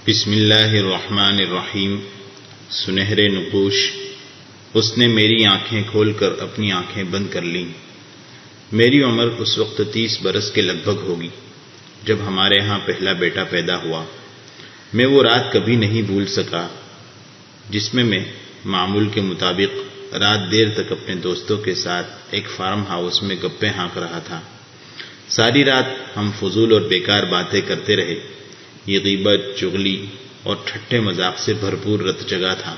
بسم اللہ الرحمن الرحیم۔ سنہرے نقوش۔ اس نے میری آنکھیں کھول کر اپنی آنکھیں بند کر لیں۔ میری عمر اس وقت 30 برس کے لگ بھگ ہوگی جب ہمارے ہاں پہلا بیٹا پیدا ہوا۔ میں وہ رات کبھی نہیں بھول سکا جس میں معمول کے مطابق رات دیر تک اپنے دوستوں کے ساتھ ایک فارم ہاؤس میں گپیں ہانک رہا تھا۔ ساری رات ہم فضول اور بیکار باتیں کرتے رہے۔ یہ غیبت، چغلی اور ٹھٹے مذاق سے بھرپور رت جگہ تھا۔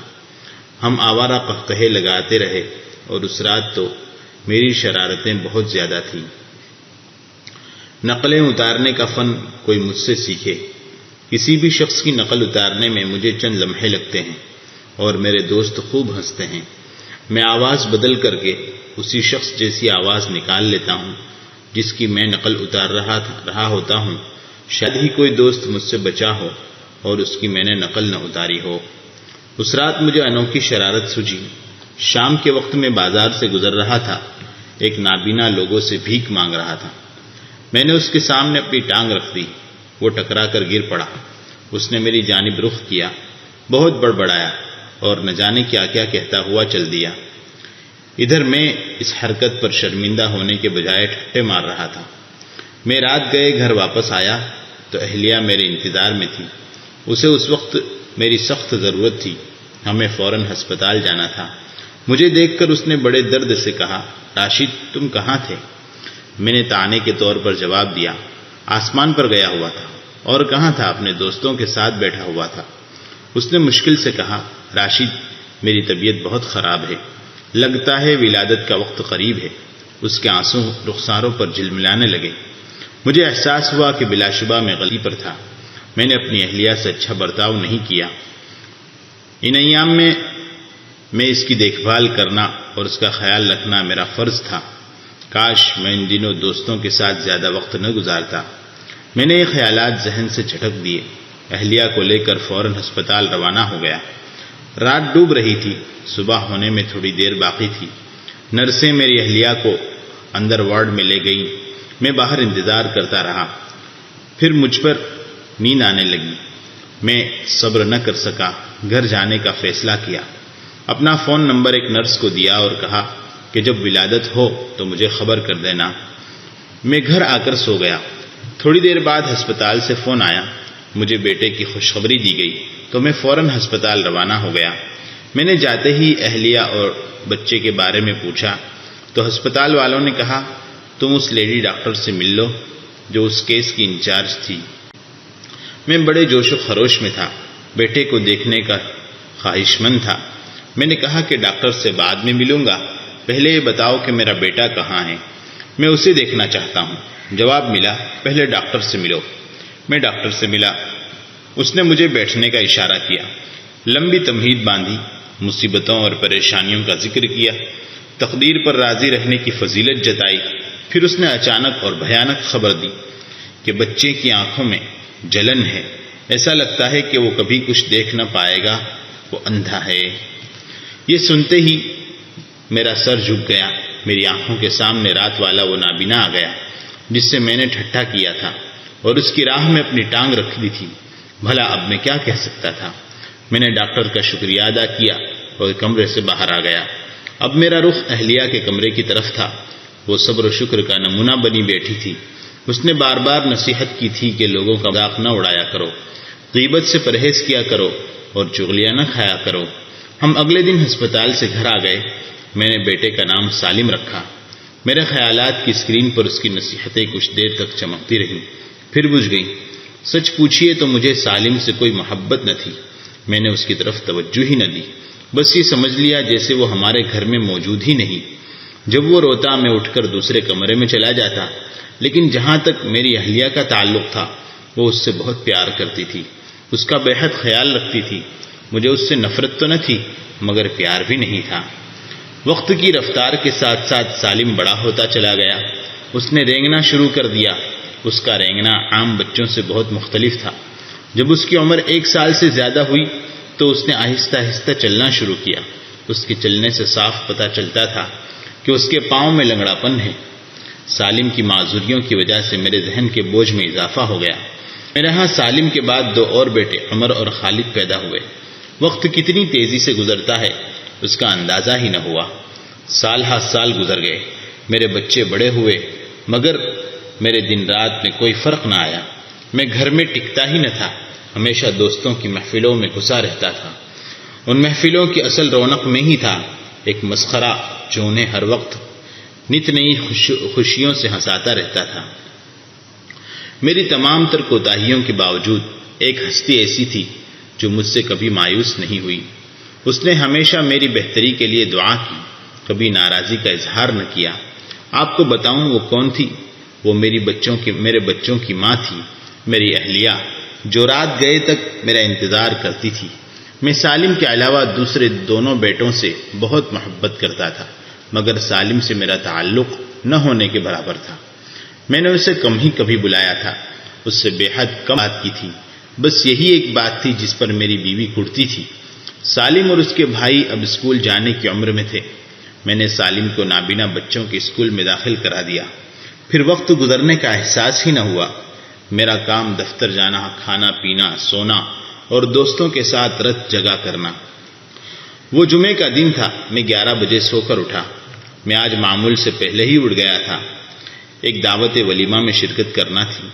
ہم آوارہ قہقہے لگاتے رہے اور اس رات تو میری شرارتیں بہت زیادہ تھیں۔ نقلیں اتارنے کا فن کوئی مجھ سے سیکھے۔ کسی بھی شخص کی نقل اتارنے میں مجھے چند لمحے لگتے ہیں اور میرے دوست خوب ہنستے ہیں۔ میں آواز بدل کر کے اسی شخص جیسی آواز نکال لیتا ہوں جس کی میں نقل اتار رہا ہوتا ہوں۔ شاید ہی کوئی دوست مجھ سے بچا ہو اور اس کی میں نے نقل نہ اتاری ہو۔ اس رات مجھے انوکھی شرارت سوجھی۔ شام کے وقت میں بازار سے گزر رہا تھا۔ ایک نابینا لوگوں سے بھیک مانگ رہا تھا۔ میں نے اس کے سامنے اپنی ٹانگ رکھ دی۔ وہ ٹکرا کر گر پڑا۔ اس نے میری جانب رخ کیا، بہت بڑبڑایا اور نہ جانے کیا کیا کہتا ہوا چل دیا۔ ادھر میں اس حرکت پر شرمندہ ہونے کے بجائے ٹھٹے مار رہا تھا۔ میں رات گئے گھر واپس آیا تو اہلیہ میرے انتظار میں تھی۔ اسے اس وقت میری سخت ضرورت تھی۔ ہمیں فوراً ہسپتال جانا تھا۔ مجھے دیکھ کر اس نے بڑے درد سے کہا، راشد تم کہاں تھے؟ میں نے طعنے کے طور پر جواب دیا، آسمان پر گیا ہوا تھا۔ اور کہاں تھا؟ اپنے دوستوں کے ساتھ بیٹھا ہوا تھا۔ اس نے مشکل سے کہا، راشد میری طبیعت بہت خراب ہے، لگتا ہے ولادت کا وقت قریب ہے۔ اس کے آنسو رخساروں پر جھلملانے لگے۔ مجھے احساس ہوا کہ بلا شبہ میں غلطی پر تھا۔ میں نے اپنی اہلیہ سے اچھا برتاؤ نہیں کیا۔ ان ایام میں اس کی دیکھ بھال کرنا اور اس کا خیال رکھنا میرا فرض تھا۔ کاش میں ان دنوں دوستوں کے ساتھ زیادہ وقت نہ گزارتا۔ میں نے یہ خیالات ذہن سے جھٹک دیے۔ اہلیہ کو لے کر فوراً ہسپتال روانہ ہو گیا۔ رات ڈوب رہی تھی، صبح ہونے میں تھوڑی دیر باقی تھی۔ نرسیں میری اہلیہ کو اندر وارڈ میں لے گئیں۔ میں باہر انتظار کرتا رہا۔ پھر مجھ پر نیند آنے لگی۔ میں صبر نہ کر سکا، گھر جانے کا فیصلہ کیا۔ اپنا فون نمبر ایک نرس کو دیا اور کہا کہ جب ولادت ہو تو مجھے خبر کر دینا۔ میں گھر آ کر سو گیا۔ تھوڑی دیر بعد ہسپتال سے فون آیا۔ مجھے بیٹے کی خوشخبری دی گئی تو میں فوراً ہسپتال روانہ ہو گیا۔ میں نے جاتے ہی اہلیہ اور بچے کے بارے میں پوچھا تو ہسپتال والوں نے کہا، تم اس لیڈی ڈاکٹر سے مل لو جو اس کیس کی انچارج تھی۔ میں بڑے جوش و خروش میں تھا، بیٹے کو دیکھنے کا خواہش مند تھا۔ میں نے کہا کہ ڈاکٹر سے بعد میں ملوں گا، پہلے یہ بتاؤ کہ میرا بیٹا کہاں ہے، میں اسے دیکھنا چاہتا ہوں۔ جواب ملا، پہلے ڈاکٹر سے ملو۔ میں ڈاکٹر سے ملا۔ اس نے مجھے بیٹھنے کا اشارہ کیا، لمبی تمہید باندھی، مصیبتوں اور پریشانیوں کا ذکر کیا، تقدیر پر راضی رہنے کی فضیلت جتائی۔ پھر اس نے اچانک اور بھیانک خبر دی کہ بچے کی آنکھوں میں جلن ہے، ایسا لگتا ہے کہ وہ کبھی کچھ دیکھ نہ پائے گا، وہ اندھا ہے۔ یہ سنتے ہی میرا سر جھک گیا۔ میری آنکھوں کے سامنے رات والا وہ نابینا آ گیا جس سے میں نے ٹھٹھا کیا تھا اور اس کی راہ میں اپنی ٹانگ رکھ دی تھی۔ بھلا اب میں کیا کہہ سکتا تھا؟ میں نے ڈاکٹر کا شکریہ ادا کیا اور کمرے سے باہر آ گیا۔ اب میرا رخ اہلیہ کے کمرے کی طرف تھا۔ وہ صبر و شکر کا نمونہ بنی بیٹھی تھی۔ اس نے بار بار نصیحت کی تھی کہ لوگوں کا مذاق نہ اڑایا کرو، غیبت سے پرہیز کیا کرو اور چغلیاں نہ کھایا کرو۔ ہم اگلے دن ہسپتال سے گھر آ گئے۔ میں نے بیٹے کا نام سالم رکھا۔ میرے خیالات کی اسکرین پر اس کی نصیحتیں کچھ دیر تک چمکتی رہیں، پھر بجھ گئیں۔ سچ پوچھیے تو مجھے سالم سے کوئی محبت نہ تھی۔ میں نے اس کی طرف توجہ ہی نہ دی، بس یہ سمجھ لیا جیسے وہ ہمارے گھر میں موجود ہی نہیں۔ جب وہ روتا میں اٹھ کر دوسرے کمرے میں چلا جاتا، لیکن جہاں تک میری اہلیہ کا تعلق تھا وہ اس سے بہت پیار کرتی تھی، اس کا بے حد خیال رکھتی تھی۔ مجھے اس سے نفرت تو نہ تھی مگر پیار بھی نہیں تھا۔ وقت کی رفتار کے ساتھ ساتھ سالم بڑا ہوتا چلا گیا۔ اس نے رینگنا شروع کر دیا۔ اس کا رینگنا عام بچوں سے بہت مختلف تھا۔ جب اس کی عمر 1 سال سے زیادہ ہوئی تو اس نے آہستہ آہستہ چلنا شروع کیا۔ اس کے چلنے سے صاف پتہ چلتا تھا کہ اس کے پاؤں میں لنگڑا پن ہے۔ سالم کی معذوریوں کی وجہ سے میرے ذہن کے بوجھ میں اضافہ ہو گیا۔ میرے ہاں سالم کے بعد 2 اور بیٹے عمر اور خالد پیدا ہوئے۔ وقت کتنی تیزی سے گزرتا ہے اس کا اندازہ ہی نہ ہوا۔ سال ہا سال گزر گئے، میرے بچے بڑے ہوئے، مگر میرے دن رات میں کوئی فرق نہ آیا۔ میں گھر میں ٹکتا ہی نہ تھا، ہمیشہ دوستوں کی محفلوں میں گھسا رہتا تھا۔ ان محفلوں کی اصل رونق میں ہی تھا ایک مسخرہ جو انہیں ہر وقت نت نئی خوشیوں سے ہنساتا رہتا تھا۔ میری تمام تر کوتاہیوں کے باوجود ایک ہستی ایسی تھی جو مجھ سے کبھی مایوس نہیں ہوئی۔ اس نے ہمیشہ میری بہتری کے لیے دعا کی، کبھی ناراضی کا اظہار نہ کیا۔ آپ کو بتاؤں وہ کون تھی؟ وہ میرے بچوں کی ماں تھی، میری اہلیہ، جو رات گئے تک میرا انتظار کرتی تھی۔ میں سالم کے علاوہ دوسرے دونوں بیٹوں سے بہت محبت کرتا تھا، مگر سالم سے میرا تعلق نہ ہونے کے برابر تھا۔ میں نے اسے کم ہی کبھی بلایا تھا، اس سے بے حد کم بات کی تھی۔ بس یہی ایک بات تھی جس پر میری بیوی کڑتی تھی۔ سالم اور اس کے بھائی اب اسکول جانے کی عمر میں تھے۔ میں نے سالم کو نابینا بچوں کے اسکول میں داخل کرا دیا۔ پھر وقت گزرنے کا احساس ہی نہ ہوا۔ میرا کام دفتر جانا، کھانا پینا، سونا اور دوستوں کے ساتھ رت جگا کرنا۔ وہ جمعے کا دن تھا، میں 11 بجے سو کر اٹھا۔ میں آج معمول سے پہلے ہی اٹھ گیا تھا، ایک دعوت ولیمہ میں شرکت کرنا تھی،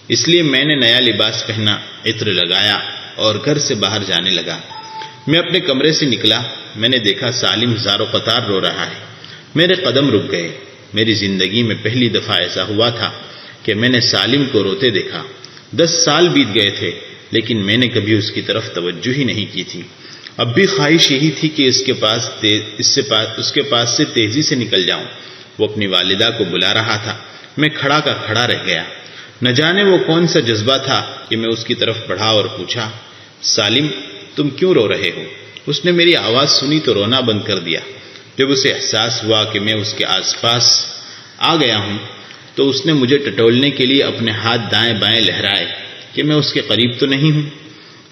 اس لیے میں نے نیا لباس پہنا، عطر لگایا اور گھر سے باہر جانے لگا۔ میں اپنے کمرے سے نکلا، میں نے دیکھا سالم زار و قطار رو رہا ہے۔ میرے قدم رک گئے۔ میری زندگی میں پہلی دفعہ ایسا ہوا تھا کہ میں نے سالم کو روتے دیکھا۔ 10 سال بیت گئے تھے، لیکن میں نے کبھی اس کی طرف توجہ ہی نہیں کی تھی۔ اب بھی خواہش یہی تھی کہ اس کے پاس سے تیزی سے نکل جاؤں۔ وہ اپنی والدہ کو بلا رہا تھا، میں کھڑا کا کھڑا رہ گیا۔ نہ جانے وہ کون سا جذبہ تھا کہ میں اس کی طرف بڑھا اور پوچھا، سالم تم کیوں رو رہے ہو؟ اس نے میری آواز سنی تو رونا بند کر دیا۔ جب اسے احساس ہوا کہ میں اس کے آس پاس آ گیا ہوں تو اس نے مجھے ٹٹولنے کے لیے اپنے ہاتھ دائیں بائیں لہرائے کہ میں اس کے قریب تو نہیں ہوں۔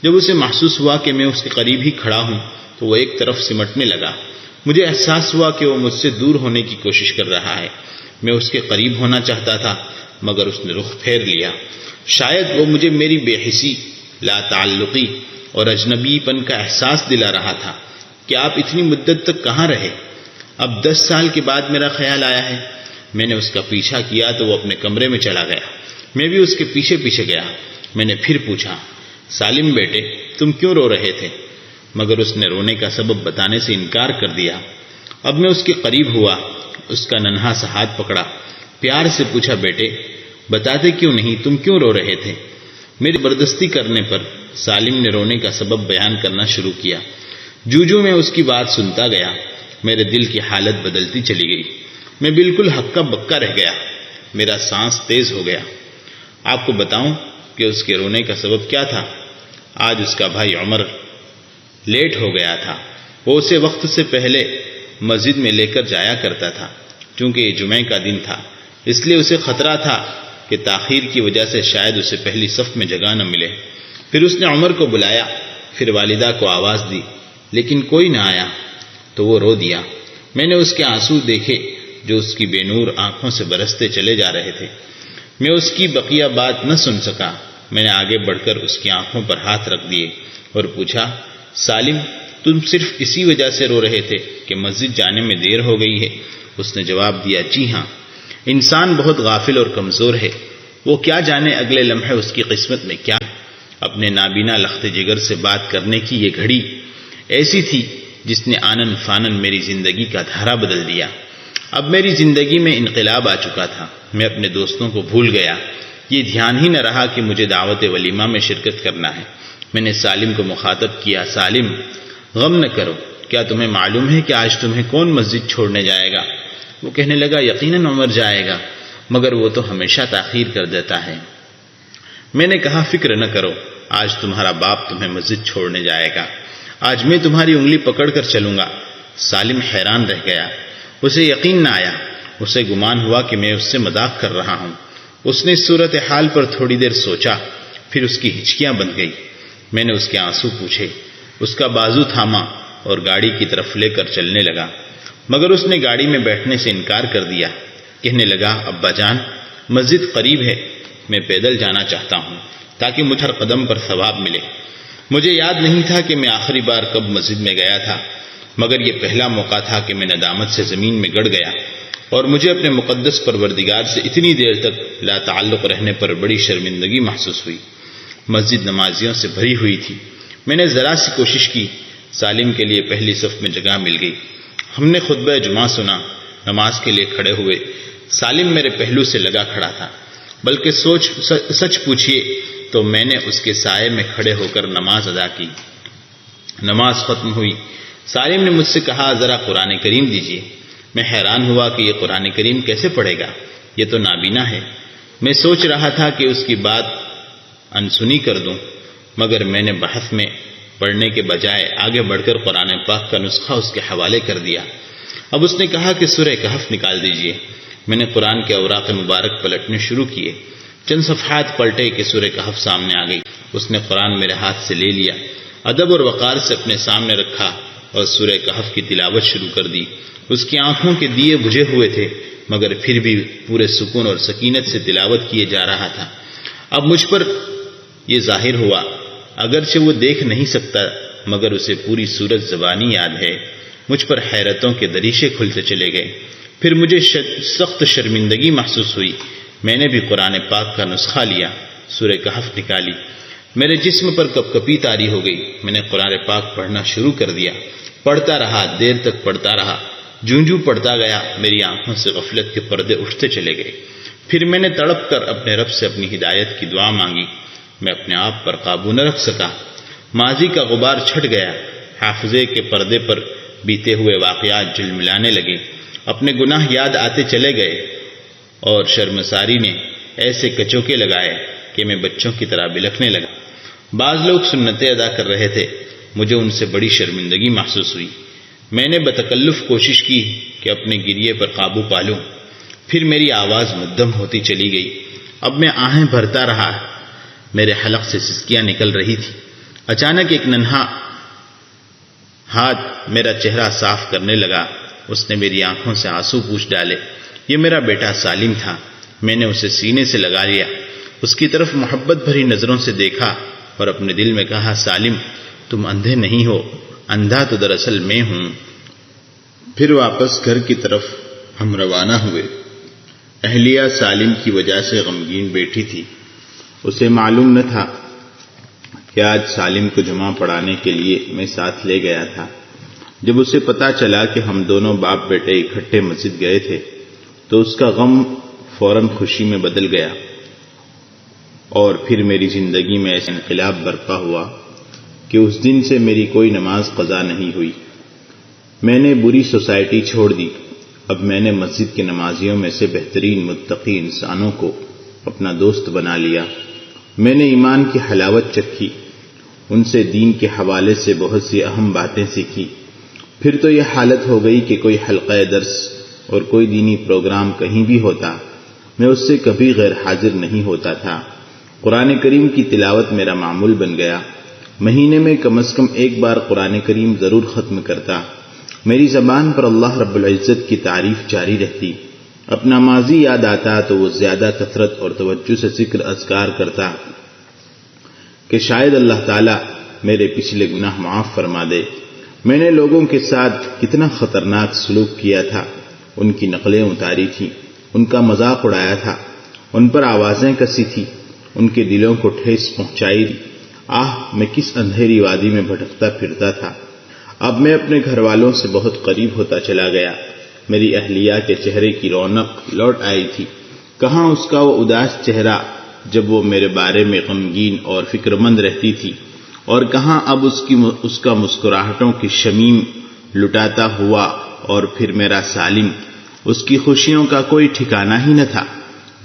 جب اسے محسوس ہوا کہ میں اس کے قریب ہی کھڑا ہوں تو وہ ایک طرف سمٹنے لگا۔ مجھے احساس ہوا کہ وہ مجھ سے دور ہونے کی کوشش کر رہا ہے۔ میں اس کے قریب ہونا چاہتا تھا، مگر اس نے رخ پھیر لیا۔ شاید وہ مجھے میری بے حسی، لا تعلقی اور اجنبی پن کا احساس دلا رہا تھا کہ آپ اتنی مدت تک کہاں رہے؟ اب 10 سال کے بعد میرا خیال آیا ہے۔ میں نے اس کا پیچھا کیا تو وہ اپنے کمرے میں چلا گیا۔ میں بھی اس کے پیچھے پیچھے گیا۔ میں نے پھر پوچھا، سالم بیٹے تم کیوں رو رہے تھے؟ مگر اس نے رونے کا سبب بتانے سے انکار کر دیا۔ اب میں اس کے قریب ہوا، اس کا ننھا سا ہاتھ پکڑا، پیار سے پوچھا، بیٹے بتاتے کیوں نہیں، تم کیوں رو رہے تھے؟ میری زبردستی کرنے پر سالم نے رونے کا سبب بیان کرنا شروع کیا۔ جو میں اس کی بات سنتا گیا، میرے دل کی حالت بدلتی چلی گئی۔ میں بالکل ہکا بکا رہ گیا، میرا سانس تیز ہو گیا۔ آپ کو بتاؤں کہ اس کے رونے کا سبب کیا تھا؟ آج اس کا بھائی عمر لیٹ ہو گیا تھا۔ وہ اسے وقت سے پہلے مسجد میں لے کر جایا کرتا تھا، چونکہ یہ جمعے کا دن تھا، اس لیے اسے خطرہ تھا کہ تاخیر کی وجہ سے شاید اسے پہلی صف میں جگہ نہ ملے۔ پھر اس نے عمر کو بلایا، پھر والدہ کو آواز دی، لیکن کوئی نہ آیا تو وہ رو دیا۔ میں نے اس کے آنسو دیکھے جو اس کی بے نور آنکھوں سے برستے چلے جا رہے تھے۔ میں اس کی بقیہ بات نہ سن سکا۔ میں نے آگے بڑھ کر اس کی آنکھوں پر ہاتھ رکھ دیے اور پوچھا، سالم تم صرف اسی وجہ سے رو رہے تھے کہ مسجد جانے میں دیر ہو گئی ہے؟ اس نے جواب دیا، جی ہاں۔ انسان بہت غافل اور کمزور ہے، وہ کیا جانے اگلے لمحے اس کی قسمت میں کیا ہے۔ اپنے نابینا لخت جگر سے بات کرنے کی یہ گھڑی ایسی تھی جس نے آنن فانن میری زندگی کا دھارا بدل دیا۔ اب میری زندگی میں انقلاب آ چکا تھا۔ میں اپنے دوستوں کو بھول گیا، یہ دھیان ہی نہ رہا کہ مجھے دعوت ولیمہ میں شرکت کرنا ہے۔ میں نے سالم کو مخاطب کیا، سالم غم نہ کرو، کیا تمہیں معلوم ہے کہ آج تمہیں کون مسجد چھوڑنے جائے گا؟ وہ کہنے لگا، یقیناً عمر جائے گا، مگر وہ تو ہمیشہ تاخیر کر دیتا ہے۔ میں نے کہا، فکر نہ کرو، آج تمہارا باپ تمہیں مسجد چھوڑنے جائے گا، آج میں تمہاری انگلی پکڑ کر چلوں گا۔ سالم حیران رہ گیا، اسے یقین نہ آیا، اسے گمان ہوا کہ میں اس سے مذاق کر رہا ہوں۔ اس نے اس صورتحال پر تھوڑی دیر سوچا، پھر اس کی ہچکیاں بندھ گئی۔ میں نے اس کے آنسو پوچھے، اس کا بازو تھاما اور گاڑی کی طرف لے کر چلنے لگا، مگر اس نے گاڑی میں بیٹھنے سے انکار کر دیا۔ کہنے لگا، ابا جان مسجد قریب ہے، میں پیدل جانا چاہتا ہوں، تاکہ مجھے ہر قدم پر ثواب ملے۔ مجھے یاد نہیں تھا کہ میں آخری بار کب مسجد میں گیا تھا، مگر یہ پہلا موقع تھا کہ میں ندامت سے زمین میں گڑ گیا اور مجھے اپنے مقدس پروردگار سے اتنی دیر تک لا تعلق رہنے پر بڑی شرمندگی محسوس ہوئی۔ مسجد نمازیوں سے بھری ہوئی تھی۔ میں نے ذرا سی کوشش کی، سالم کے لیے پہلی صف میں جگہ مل گئی۔ ہم نے خطبہ جمعہ سنا، نماز کے لیے کھڑے ہوئے۔ سالم میرے پہلو سے لگا کھڑا تھا، بلکہ سچ پوچھئے تو میں نے اس کے سائے میں کھڑے ہو کر نماز ادا کی۔ نماز ختم ہوئی، سالم نے مجھ سے کہا ذرا قرآن کریم دیجیے۔ میں حیران ہوا کہ یہ قرآن کریم کیسے پڑھے گا، یہ تو نابینا ہے۔ میں سوچ رہا تھا کہ اس کی بات انسنی کر دوں، مگر میں نے بحث میں پڑھنے کے بجائے آگے بڑھ کر قرآن پاک کا نسخہ اس کے حوالے کر دیا۔ اب اس نے کہا کہ سورہ کہف نکال دیجیے۔ میں نے قرآن کے اوراق مبارک پلٹنے شروع کیے۔ چند صفحات پلٹے کہ سورہ کہف سامنے آ گئی۔ اس نے قرآن میرے ہاتھ سے لے لیا، ادب اور وقار سے اپنے سامنے رکھا اور سورہ کہف کی تلاوت شروع کر دی۔ اس کی آنکھوں کے دیے بجھے ہوئے تھے، مگر پھر بھی پورے سکون اور سکینت سے تلاوت کیے جا رہا تھا۔ اب مجھ پر یہ ظاہر ہوا، اگرچہ وہ دیکھ نہیں سکتا مگر اسے پوری سورت زبانی یاد ہے۔ مجھ پر حیرتوں کے دریچے کھلتے چلے گئے۔ پھر مجھے سخت شرمندگی محسوس ہوئی۔ میں نے بھی قرآن پاک کا نسخہ لیا، سورہ کہف نکالی۔ میرے جسم پر کپکپی طاری ہو گئی۔ میں نے قرآن پاک پڑھنا شروع کر دیا۔ پڑھتا رہا، دیر تک پڑھتا رہا۔ جوں پڑھتا گیا میری آنکھوں سے غفلت کے پردے اٹھتے چلے گئے۔ پھر میں نے تڑپ کر اپنے رب سے اپنی ہدایت کی دعا مانگی۔ میں اپنے آپ پر قابو نہ رکھ سکا۔ ماضی کا غبار چھٹ گیا، حافظے کے پردے پر بیتے ہوئے واقعات جھلملانے لگے۔ اپنے گناہ یاد آتے چلے گئے اور شرمساری نے ایسے کچوکے لگائے کہ میں بچوں کی طرح بلکنے لگا۔ بعض لوگ سنتیں ادا کر رہے تھے، مجھے ان سے بڑی شرمندگی محسوس ہوئی۔ میں نے بتکلف کوشش کی کہ اپنے گریے پر قابو پالوں، پھر میری آواز مدھم ہوتی چلی گئی۔ اب میں آہیں بھرتا رہا، میرے حلق سے سسکیاں نکل رہی تھی۔ اچانک ایک ننھا ہاتھ میرا چہرہ صاف کرنے لگا۔ اس نے میری آنکھوں سے آنسو پوچھ ڈالے۔ یہ میرا بیٹا سالم تھا۔ میں نے اسے سینے سے لگا لیا، اس کی طرف محبت بھری نظروں سے دیکھا اور اپنے دل میں کہا، سالم تم اندھے نہیں ہو، اندھا تو دراصل میں ہوں۔ پھر واپس گھر کی طرف ہم روانہ ہوئے۔ اہلیہ سالم کی وجہ سے غمگین بیٹھی تھی۔ اسے معلوم نہ تھا کہ آج سالم کو جمعہ پڑھانے کے لیے میں ساتھ لے گیا تھا۔ جب اسے پتا چلا کہ ہم دونوں باپ بیٹے اکٹھے مسجد گئے تھے تو اس کا غم فوراً خوشی میں بدل گیا، اور پھر میری زندگی میں ایسا انقلاب برپا ہوا کہ اس دن سے میری کوئی نماز قضا نہیں ہوئی۔ میں نے بری سوسائٹی چھوڑ دی۔ اب میں نے مسجد کے نمازیوں میں سے بہترین متقی انسانوں کو اپنا دوست بنا لیا۔ میں نے ایمان کی حلاوت چکھی، ان سے دین کے حوالے سے بہت سی اہم باتیں سیکھی۔ پھر تو یہ حالت ہو گئی کہ کوئی حلقہ درس اور کوئی دینی پروگرام کہیں بھی ہوتا، میں اس سے کبھی غیر حاضر نہیں ہوتا تھا۔ قرآن کریم کی تلاوت میرا معمول بن گیا۔ مہینے میں کم از کم ایک بار قرآن کریم ضرور ختم کرتا۔ میری زبان پر اللہ رب العزت کی تعریف جاری رہتی۔ اپنا ماضی یاد آتا تو وہ زیادہ کثرت اور توجہ سے ذکر اذکار کرتا کہ شاید اللہ تعالیٰ میرے پچھلے گناہ معاف فرما دے۔ میں نے لوگوں کے ساتھ کتنا خطرناک سلوک کیا تھا، ان کی نقلیں اتاری تھیں، ان کا مذاق اڑایا تھا، ان پر آوازیں کسی تھی، ان کے دلوں کو ٹھیس پہنچائی تھی۔ میں کس اندھیری وادی میں بھٹکتا پھرتا تھا۔ اب میں اپنے گھر والوں سے بہت قریب ہوتا چلا گیا۔ میری اہلیہ کے چہرے کی رونق لوٹ آئی تھی۔ کہاں اس کا وہ اداس چہرہ جب وہ میرے بارے میں غمگین اور فکر مند رہتی تھی، اور کہاں اب اس کا مسکراہٹوں کی شمیم لٹاتا ہوا، اور پھر میرا سالم، اس کی خوشیوں کا کوئی ٹھکانہ ہی نہ تھا۔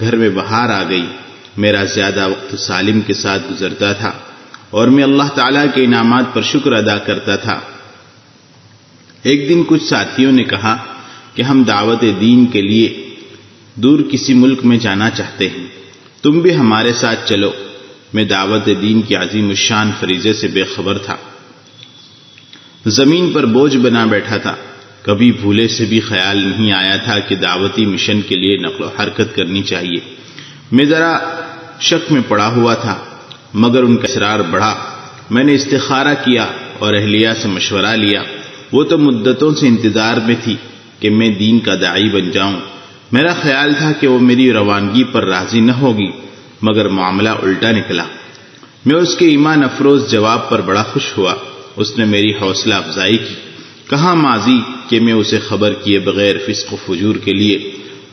گھر میں بہار آ گئی۔ میرا زیادہ وقت سالم کے ساتھ گزرتا تھا اور میں اللہ تعالیٰ کے انعامات پر شکر ادا کرتا تھا۔ ایک دن کچھ ساتھیوں نے کہا کہ ہم دعوت دین کے لیے دور کسی ملک میں جانا چاہتے ہیں، تم بھی ہمارے ساتھ چلو۔ میں دعوت دین کی عظیم الشان فریضے سے بے خبر تھا، زمین پر بوجھ بنا بیٹھا تھا۔ کبھی بھولے سے بھی خیال نہیں آیا تھا کہ دعوتی مشن کے لیے نقل و حرکت کرنی چاہیے۔ میں ذرا شک میں پڑا ہوا تھا۔ مگر ان کا اصرار بڑھا۔ میں نے استخارہ کیا اور اہلیہ سے مشورہ لیا۔ وہ تو مدتوں سے انتظار میں تھی کہ میں دین کا داعی بن جاؤں۔ میرا خیال تھا کہ وہ میری روانگی پر راضی نہ ہوگی، مگر معاملہ الٹا نکلا۔ میں اس کے ایمان افروز جواب پر بڑا خوش ہوا۔ اس نے میری حوصلہ افزائی کی۔ کہاں ماضی کہ میں اسے خبر کیے بغیر فسق و فجور کے لیے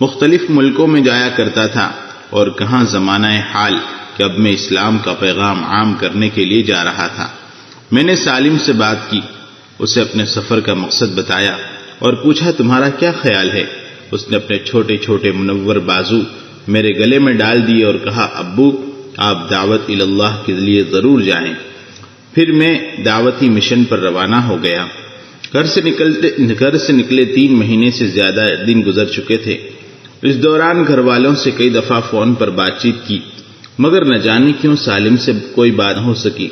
مختلف ملکوں میں جایا کرتا تھا، اور کہاں زمانہ حال کہ اب میں اسلام کا پیغام عام کرنے کے لیے جا رہا تھا۔ میں نے سالم سے بات کی، اسے اپنے سفر کا مقصد بتایا اور پوچھا تمہارا کیا خیال ہے؟ اس نے اپنے چھوٹے چھوٹے منور بازو میرے گلے میں ڈال دیے اور کہا ابو آپ دعوت اللہ کے لیے ضرور جائیں۔ پھر میں دعوتی مشن پر روانہ ہو گیا۔ گھر سے نکلے 3 مہینے سے زیادہ دن گزر چکے تھے۔ اس دوران گھر والوں سے کئی دفعہ فون پر بات چیت کی، مگر نہ جانے کیوں سالم سے کوئی بات نہ ہو سکی۔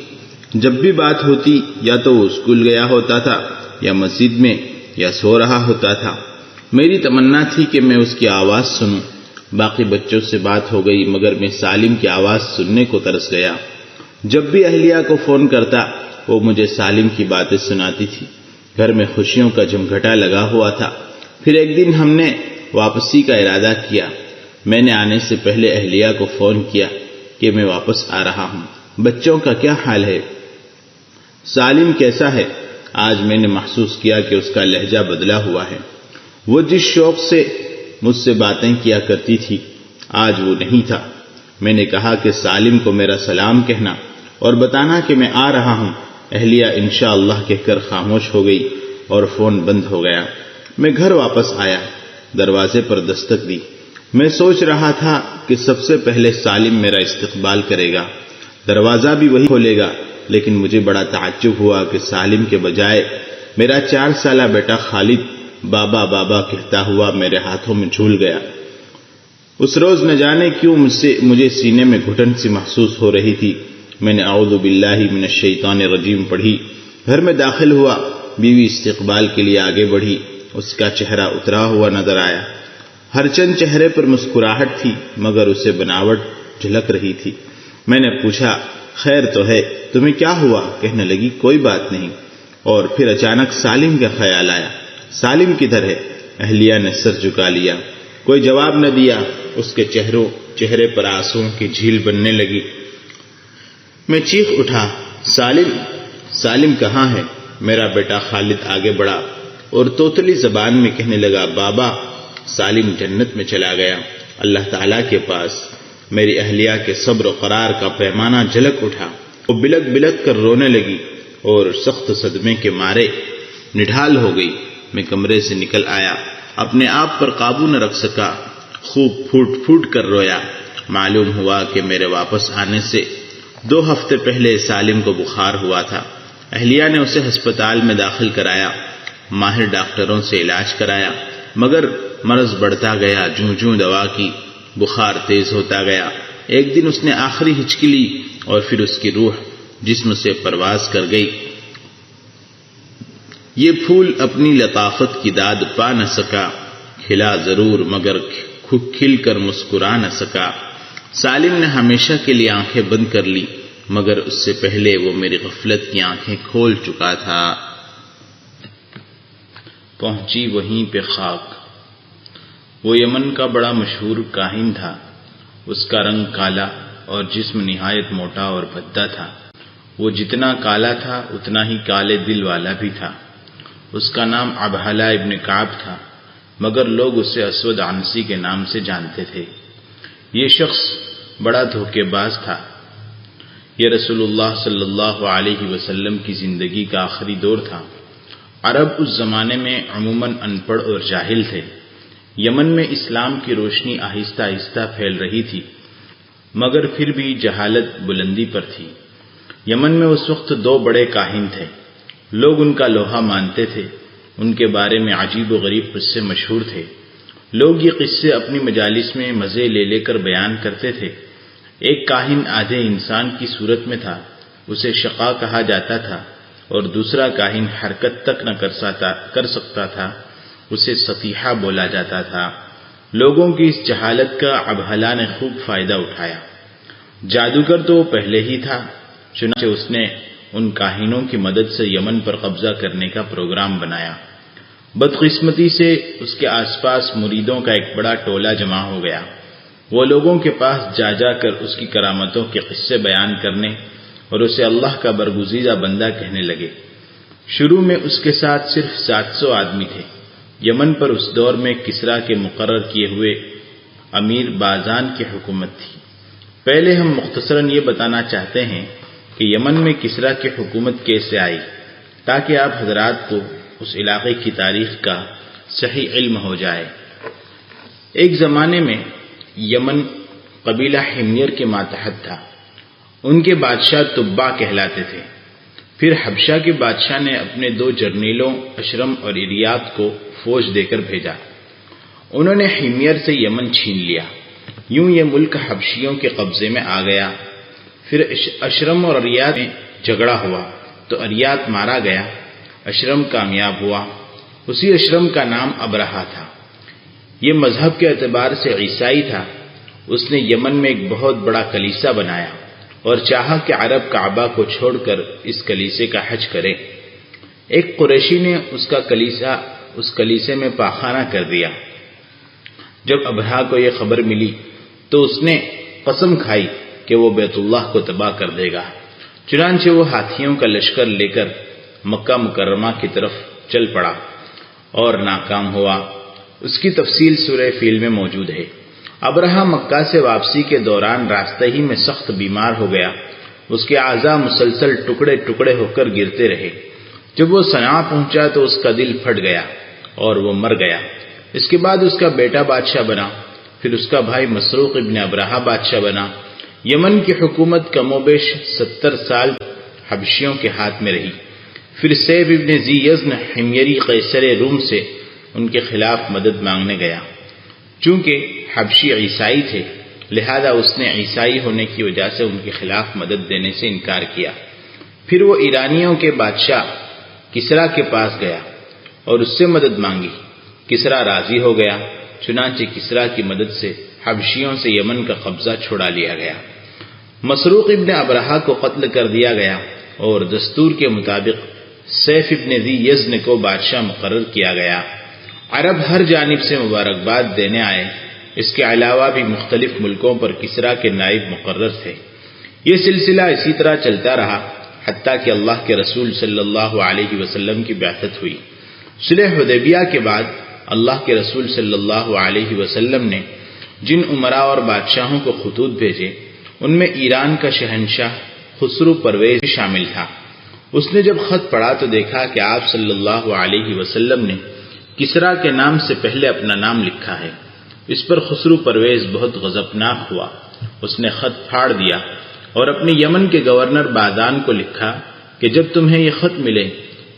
جب بھی بات ہوتی یا تو وہ اسکول گیا ہوتا تھا یا مسجد میں یا سو رہا ہوتا تھا۔ میری تمنا تھی کہ میں اس کی آواز سنوں۔ باقی بچوں سے بات ہو گئی، مگر میں سالم کی آواز سننے کو ترس گیا۔ جب بھی اہلیہ کو فون کرتا وہ مجھے سالم کی باتیں سناتی تھی۔ گھر میں خوشیوں کا جمگھٹا لگا ہوا تھا۔ پھر ایک دن ہم نے واپسی کا ارادہ کیا۔ میں نے آنے سے پہلے اہلیہ کو فون کیا کہ میں واپس آ رہا ہوں، بچوں کا کیا حال ہے، سالم کیسا ہے؟ آج میں نے محسوس کیا کہ اس کا لہجہ بدلا ہوا ہے۔ وہ جس شوق سے مجھ سے باتیں کیا کرتی تھی آج وہ نہیں تھا۔ میں نے کہا کہ سالم کو میرا سلام کہنا اور بتانا کہ میں آ رہا ہوں۔ اہلیہ انشاءاللہ کہہ کر خاموش ہو گئی اور فون بند ہو گیا۔ میں گھر واپس آیا، دروازے پر دستک دی۔ میں سوچ رہا تھا کہ سب سے پہلے سالم میرا استقبال کرے گا، دروازہ بھی وہی کھولے گا، لیکن مجھے بڑا تعجب ہوا کہ سالم کے بجائے میرا 4 سالہ بیٹا خالد بابا بابا کہتا ہوا میرے ہاتھوں میں جھول گیا۔ اس روز نہ جانے کیوں مجھے سینے میں گھٹن سی محسوس ہو رہی تھی۔ میں نے اعوذ باللہ من الشیطان الرجیم پڑھی۔ گھر میں داخل ہوا، بیوی استقبال کے لیے آگے بڑھی۔ اس کا چہرہ اترا ہوا نظر آیا، ہر چند چہرے پر مسکراہٹ تھی، مگر اسے بناوٹ جھلک رہی تھی۔ میں نے پوچھا خیر تو ہے؟ تمہیں کیا ہوا؟ کہنے لگی کوئی بات نہیں۔ اور پھر اچانک سالم کا خیال آیا۔ سالم کدھر ہے؟ اہلیہ نے سر جھکا لیا، کوئی جواب نہ دیا۔ اس کے چہرے پر آنسوؤں کی جھیل بننے لگی۔ میں چیخ اٹھا سالم کہاں ہے؟ میرا بیٹا خالد آگے بڑھا اور توتلی زبان میں کہنے لگا بابا سالم جنت میں چلا گیا، اللہ تعالیٰ کے پاس۔ میری اہلیہ کے صبر و قرار کا پیمانہ جھلک اٹھا۔ وہ بلک بلک کر رونے لگی اور سخت صدمے کے مارے نڈھال ہو گئی۔ میں کمرے سے نکل آیا، اپنے آپ پر قابو نہ رکھ سکا، خوب پھوٹ پھوٹ کر رویا۔ معلوم ہوا کہ میرے واپس آنے سے 2 ہفتے پہلے سالم کو بخار ہوا تھا۔ اہلیہ نے اسے ہسپتال میں داخل کرایا، ماہر ڈاکٹروں سے علاج کرایا، مگر مرض بڑھتا گیا۔ جوں جوں دوا کی بخار تیز ہوتا گیا۔ ایک دن اس نے آخری ہچکی لی اور پھر اس کی روح جسم سے پرواز کر گئی۔ یہ پھول اپنی لطافت کی داد پا نہ سکا، کھلا ضرور مگر کھل کر مسکرا نہ سکا۔ سالم نے ہمیشہ کے لیے آنکھیں بند کر لی، مگر اس سے پہلے وہ میری غفلت کی آنکھیں کھول چکا تھا۔ پہنچی وہیں پہ خاک۔ وہ یمن کا بڑا مشہور کاہن تھا۔ اس کا رنگ کالا اور جسم نہایت موٹا اور بھدا تھا۔ وہ جتنا کالا تھا اتنا ہی کالے دل والا بھی تھا۔ اس کا نام ابہلہ ابن کعب تھا، مگر لوگ اسے اسود عنسی کے نام سے جانتے تھے۔ یہ شخص بڑا دھوکے باز تھا۔ یہ رسول اللہ صلی اللہ علیہ وسلم کی زندگی کا آخری دور تھا۔ عرب اس زمانے میں عموماً ان پڑھ اور جاہل تھے۔ یمن میں اسلام کی روشنی آہستہ آہستہ پھیل رہی تھی، مگر پھر بھی جہالت بلندی پر تھی۔ یمن میں اس وقت 2 بڑے کاہن تھے۔ لوگ ان کا لوہا مانتے تھے۔ ان کے بارے میں عجیب و غریب قصے مشہور تھے۔ لوگ یہ قصے اپنی مجالس میں مزے لے لے کر بیان کرتے تھے۔ ایک کاہن آدھے انسان کی صورت میں تھا، اسے شقا کہا جاتا تھا، اور دوسرا کاہن حرکت تک نہ کر سکتا تھا، اسے سطیحہ بولا جاتا تھا۔ لوگوں کی اس جہالت کا ابہلہ نے خوب فائدہ اٹھایا۔ جادوگر تو وہ پہلے ہی تھا، چنانچہ اس نے ان کاہنوں کی مدد سے یمن پر قبضہ کرنے کا پروگرام بنایا۔ بدقسمتی سے اس کے آس پاس مریدوں کا ایک بڑا ٹولہ جمع ہو گیا۔ وہ لوگوں کے پاس جا جا کر اس کی کرامتوں کے قصے بیان کرنے اور اسے اللہ کا برگزیدہ بندہ کہنے لگے۔ شروع میں اس کے ساتھ صرف 700 آدمی تھے۔ یمن پر اس دور میں کسریٰ کے مقرر کیے ہوئے امیر بازان کی حکومت تھی۔ پہلے ہم مختصراً یہ بتانا چاہتے ہیں کہ یمن میں کسریٰ کی حکومت کیسے آئی، تاکہ آپ حضرات کو اس علاقے کی تاریخ کا صحیح علم ہو جائے۔ ایک زمانے میں یمن قبیلہ حمیر کے ماتحت تھا۔ ان کے بادشاہ تبع کہلاتے تھے۔ پھر حبشہ کے بادشاہ نے اپنے 2 جرنیلوں اشرم اور اریات کو فوج دے کر بھیجا۔ انہوں نے حمیر سے یمن چھین لیا۔ یوں یہ ملک حبشیوں کے قبضے میں آ گیا۔ پھر اشرم اور اریات میں جھگڑا ہوا تو اریات مارا گیا، اشرم کامیاب ہوا۔ اسی اشرم کا نام ابرہہ تھا۔ یہ مذہب کے اعتبار سے عیسائی تھا۔ اس نے یمن میں ایک بہت بڑا کلیسا بنایا اور چاہا کہ عرب کعبہ کو چھوڑ کر اس کلیسے کا حج کرے۔ ایک قریشی نے اس کلیسے میں پاخانہ کر دیا۔ جب ابرہہ کو یہ خبر ملی تو اس نے قسم کھائی کہ وہ بیت اللہ کو تباہ کر دے گا۔ چنانچہ وہ ہاتھیوں کا لشکر لے کر مکہ مکرمہ کی طرف چل پڑا اور ناکام ہوا۔ اس کی تفصیل سورہ فیل میں موجود ہے۔ ابرہہ مکہ سے واپسی کے دوران راستے ہی میں سخت بیمار ہو گیا۔ اس کے اعضاء مسلسل ٹکڑے ٹکڑے ہو کر گرتے رہے۔ جب وہ صنعاء پہنچا تو اس کا دل پھٹ گیا اور وہ مر گیا۔ اس کے بعد اس کا بیٹا بادشاہ بنا، پھر اس کا بھائی مسروق ابن ابرہہ بادشاہ بنا۔ یمن کی حکومت کم و بیش 70 سال حبشیوں کے ہاتھ میں رہی۔ پھر سیف ابن ذی یزن حمیری قیصر روم سے ان کے خلاف مدد مانگنے گیا۔ چونکہ حبشی عیسائی تھے، لہذا اس نے عیسائی ہونے کی وجہ سے ان کے خلاف مدد دینے سے انکار کیا۔ پھر وہ ایرانیوں کے بادشاہ کسریٰ کے پاس گیا اور اس سے مدد مانگی۔ کسریٰ راضی ہو گیا، چنانچہ کسریٰ کی مدد سے حبشیوں سے یمن کا قبضہ چھڑا لیا گیا۔ مسروق ابن ابرہہ کو قتل کر دیا گیا اور دستور کے مطابق سیف ابن ذی یزن کو بادشاہ مقرر کیا گیا۔ عرب ہر جانب سے مبارکباد دینے آئے۔ اس کے علاوہ بھی مختلف ملکوں پر کسریٰ کے نائب مقرر تھے۔ یہ سلسلہ اسی طرح چلتا رہا حتیٰ کہ اللہ کے رسول صلی اللہ علیہ وسلم کی بعثت ہوئی۔ صلح حدیبیہ کے بعد اللہ کے رسول صلی اللہ علیہ وسلم نے جن امراء اور بادشاہوں کو خطوط بھیجے ان میں ایران کا شہنشاہ خسرو پرویز شامل تھا۔ اس نے جب خط پڑھا تو دیکھا کہ آپ صلی اللہ علیہ وسلم نے کسریٰ کے نام سے پہلے اپنا نام لکھا ہے۔ اس پر خسرو پرویز بہت غضبناک ہوا۔ اس نے خط پھاڑ دیا اور اپنے یمن کے گورنر بازان کو لکھا کہ جب تمہیں یہ خط ملے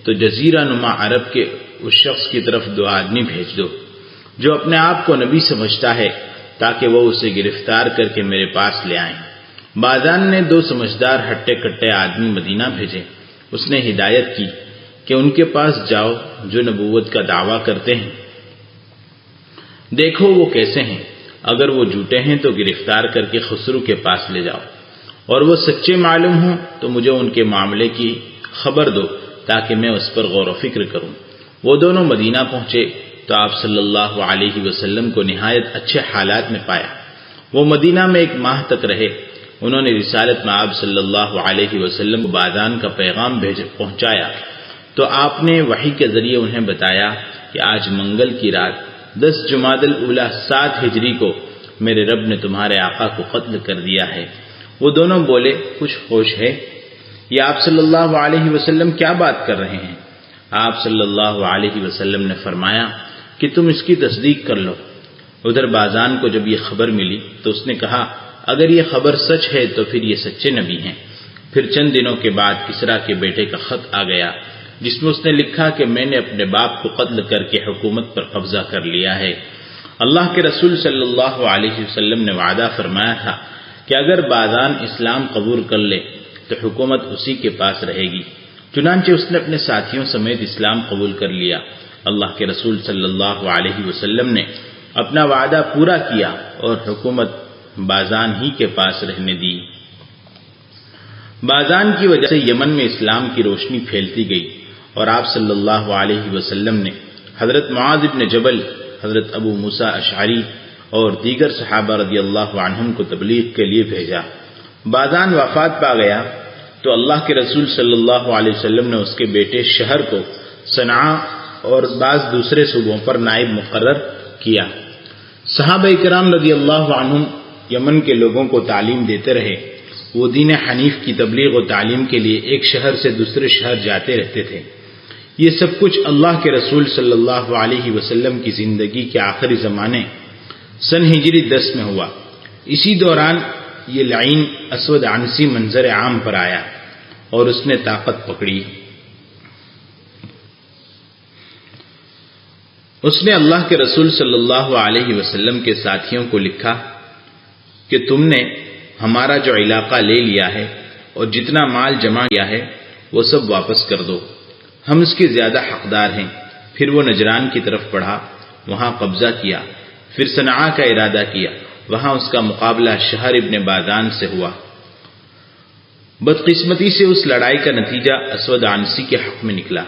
تو جزیرہ نما عرب کے اس شخص کی طرف 2 آدمی بھیج دو جو اپنے آپ کو نبی سمجھتا ہے، تاکہ وہ اسے گرفتار کر کے میرے پاس لے آئیں۔ بازان نے 2 سمجھدار ہٹے کٹے آدمی مدینہ بھیجے۔ اس نے ہدایت کی کہ ان کے پاس جاؤ جو نبوت کا دعویٰ کرتے ہیں، دیکھو وہ کیسے ہیں، اگر وہ جھوٹے ہیں تو گرفتار کر کے خسرو کے پاس لے جاؤ، اور وہ سچے معلوم ہوں تو مجھے ان کے معاملے کی خبر دو تاکہ میں اس پر غور و فکر کروں۔ وہ دونوں مدینہ پہنچے تو آپ صلی اللہ علیہ وسلم کو نہایت اچھے حالات میں پایا۔ وہ مدینہ میں 1 ماہ تک رہے۔ انہوں نے رسالت میں آپ صلی اللہ علیہ وسلم کو بازان کا پیغام پہنچایا تو آپ نے وحی کے ذریعے انہیں بتایا کہ آج منگل کی رات 10 جمادی الاولی 7 ہجری کو میرے رب نے تمہارے آقا کو قتل کر دیا ہے۔ وہ دونوں بولے، کچھ ہوش ہے؟ یہ آپ صلی اللہ علیہ وسلم کیا بات کر رہے ہیں؟ آپ صلی اللہ علیہ وسلم نے فرمایا کہ تم اس کی تصدیق کر لو۔ ادھر بازان کو جب یہ خبر ملی تو اس نے کہا اگر یہ خبر سچ ہے تو پھر یہ سچے نبی ہیں۔ پھر چند دنوں کے بعد کسریٰ کے بیٹے کا خط آ گیا جس میں اس نے لکھا کہ میں نے اپنے باپ کو قتل کر کے حکومت پر قبضہ کر لیا ہے۔ اللہ کے رسول صلی اللہ علیہ وسلم نے وعدہ فرمایا تھا کہ اگر بازان اسلام قبول کر لے تو حکومت اسی کے پاس رہے گی۔ چنانچہ اس نے اپنے ساتھیوں سمیت اسلام قبول کر لیا۔ اللہ کے رسول صلی اللہ علیہ وسلم نے اپنا وعدہ پورا کیا اور حکومت بازان ہی کے پاس رہنے دی۔ باذان کی وجہ سے یمن میں اسلام کی روشنی پھیلتی گئی اور آپ صلی اللہ علیہ وسلم نے حضرت معاذ بن جبل، حضرت ابو موسیٰ اشعری اور دیگر صحابہ رضی اللہ عنہم کو تبلیغ کے لیے بھیجا۔ باذان وفات پا گیا تو اللہ کے رسول صلی اللہ علیہ وسلم نے اس کے بیٹے شہر کو صنعاء اور بعض دوسرے صوبوں پر نائب مقرر کیا۔ صحابہ کرام رضی اللہ عنہم یمن کے لوگوں کو تعلیم دیتے رہے۔ وہ دین حنیف کی تبلیغ و تعلیم کے لیے ایک شہر سے دوسرے شہر جاتے رہتے تھے۔ یہ سب کچھ اللہ کے رسول صلی اللہ علیہ وسلم کی زندگی کے آخری زمانے سن ہجری 10 میں ہوا۔ اسی دوران یہ لعین اسود عنسی منظر عام پر آیا اور اس نے طاقت پکڑی۔ اس نے اللہ کے رسول صلی اللہ علیہ وسلم کے ساتھیوں کو لکھا کہ تم نے ہمارا جو علاقہ لے لیا ہے اور جتنا مال جمع کیا ہے وہ سب واپس کر دو، ہم اس کے زیادہ حقدار ہیں۔ پھر وہ نجران کی طرف بڑھا، وہاں قبضہ کیا، پھر صنعاء کا ارادہ کیا، وہاں اس کا مقابلہ شہر ابن باذان سے ہوا۔ بدقسمتی سے اس لڑائی کا نتیجہ اسود عنسی کے حق میں نکلا۔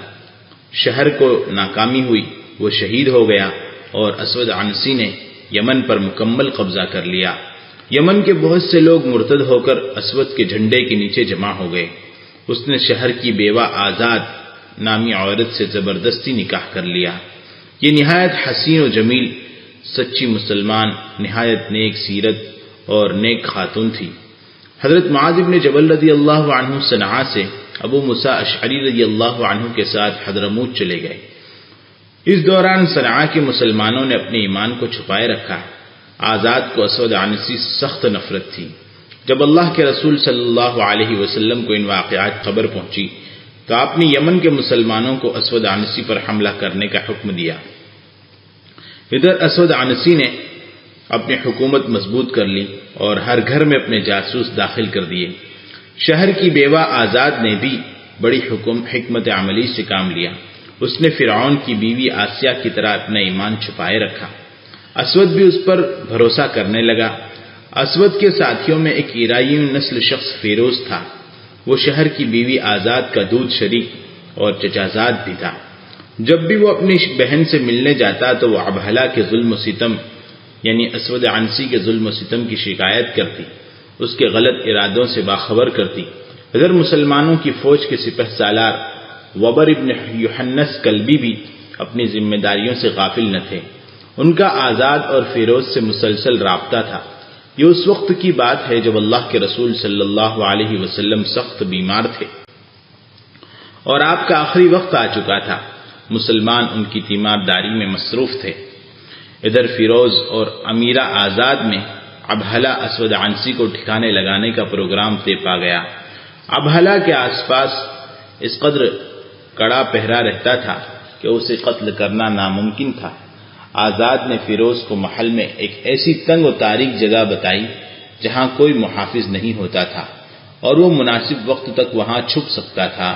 شہر کو ناکامی ہوئی، وہ شہید ہو گیا اور اسود عنسی نے یمن پر مکمل قبضہ کر لیا۔ یمن کے بہت سے لوگ مرتد ہو کر اسود کے جھنڈے کے نیچے جمع ہو گئے۔ اس نے شہر کی بیوہ آزاد نامی عورت سے زبردستی نکاح کر لیا۔ یہ نہایت حسین و جمیل، سچی مسلمان، نہایت نیک سیرت اور نیک خاتون تھی۔ حضرت معاذ بن جبل رضی اللہ عنہ صنعاء سے ابو موسیٰ اشعری رضی اللہ عنہ کے ساتھ حضرموت چلے گئے۔ اس دوران صنعاء کے مسلمانوں نے اپنے ایمان کو چھپائے رکھا۔ آزاد کو اسود عنسی سخت نفرت تھی۔ جب اللہ کے رسول صلی اللہ علیہ وسلم کو ان واقعات خبر پہنچی تو آپ نے یمن کے مسلمانوں کو اسود عنسی پر حملہ کرنے کا حکم دیا۔ ادھر اسود عنسی نے اپنی حکومت مضبوط کر لی اور ہر گھر میں اپنے جاسوس داخل کر دیے۔ شہر کی بیوہ آزاد نے بھی بڑی حکمت عملی سے کام لیا۔ اس نے فرعون کی بیوی آسیہ کی طرح اپنا ایمان چھپائے رکھا۔ اسود بھی اس پر بھروسہ کرنے لگا۔ اسود کے ساتھیوں میں ایک ایرائی نسل شخص فیروز تھا۔ وہ شہر کی بیوی آزاد کا دودھ شریک اور چچازاد بھی تھا۔ جب بھی وہ اپنی بہن سے ملنے جاتا تو وہ ابہلا کے ظلم و ستم یعنی اسود عنسی کے ظلم و ستم کی شکایت کرتی، اس کے غلط ارادوں سے باخبر کرتی۔ ادھر مسلمانوں کی فوج کے سپہ سالار وبر ابن یوحنس کلبی بھی اپنی ذمہ داریوں سے غافل نہ تھے۔ ان کا آزاد اور فیروز سے مسلسل رابطہ تھا۔ یہ اس وقت کی بات ہے جب اللہ کے رسول صلی اللہ علیہ وسلم سخت بیمار تھے اور آپ کا آخری وقت آ چکا تھا۔ مسلمان ان کی تیمارداری میں مصروف تھے۔ ادھر فیروز اور امیرہ آزاد میں ابہلا اسود عنسی کو ٹھکانے لگانے کا پروگرام طے پا گیا۔ ابہلا کے آس پاس اس قدر کڑا پہرا رہتا تھا کہ اسے قتل کرنا ناممکن تھا۔ آزاد نے فیروز کو محل میں ایک ایسی تنگ و تاریک جگہ بتائی جہاں کوئی محافظ نہیں ہوتا تھا اور وہ مناسب وقت تک وہاں چھپ سکتا تھا۔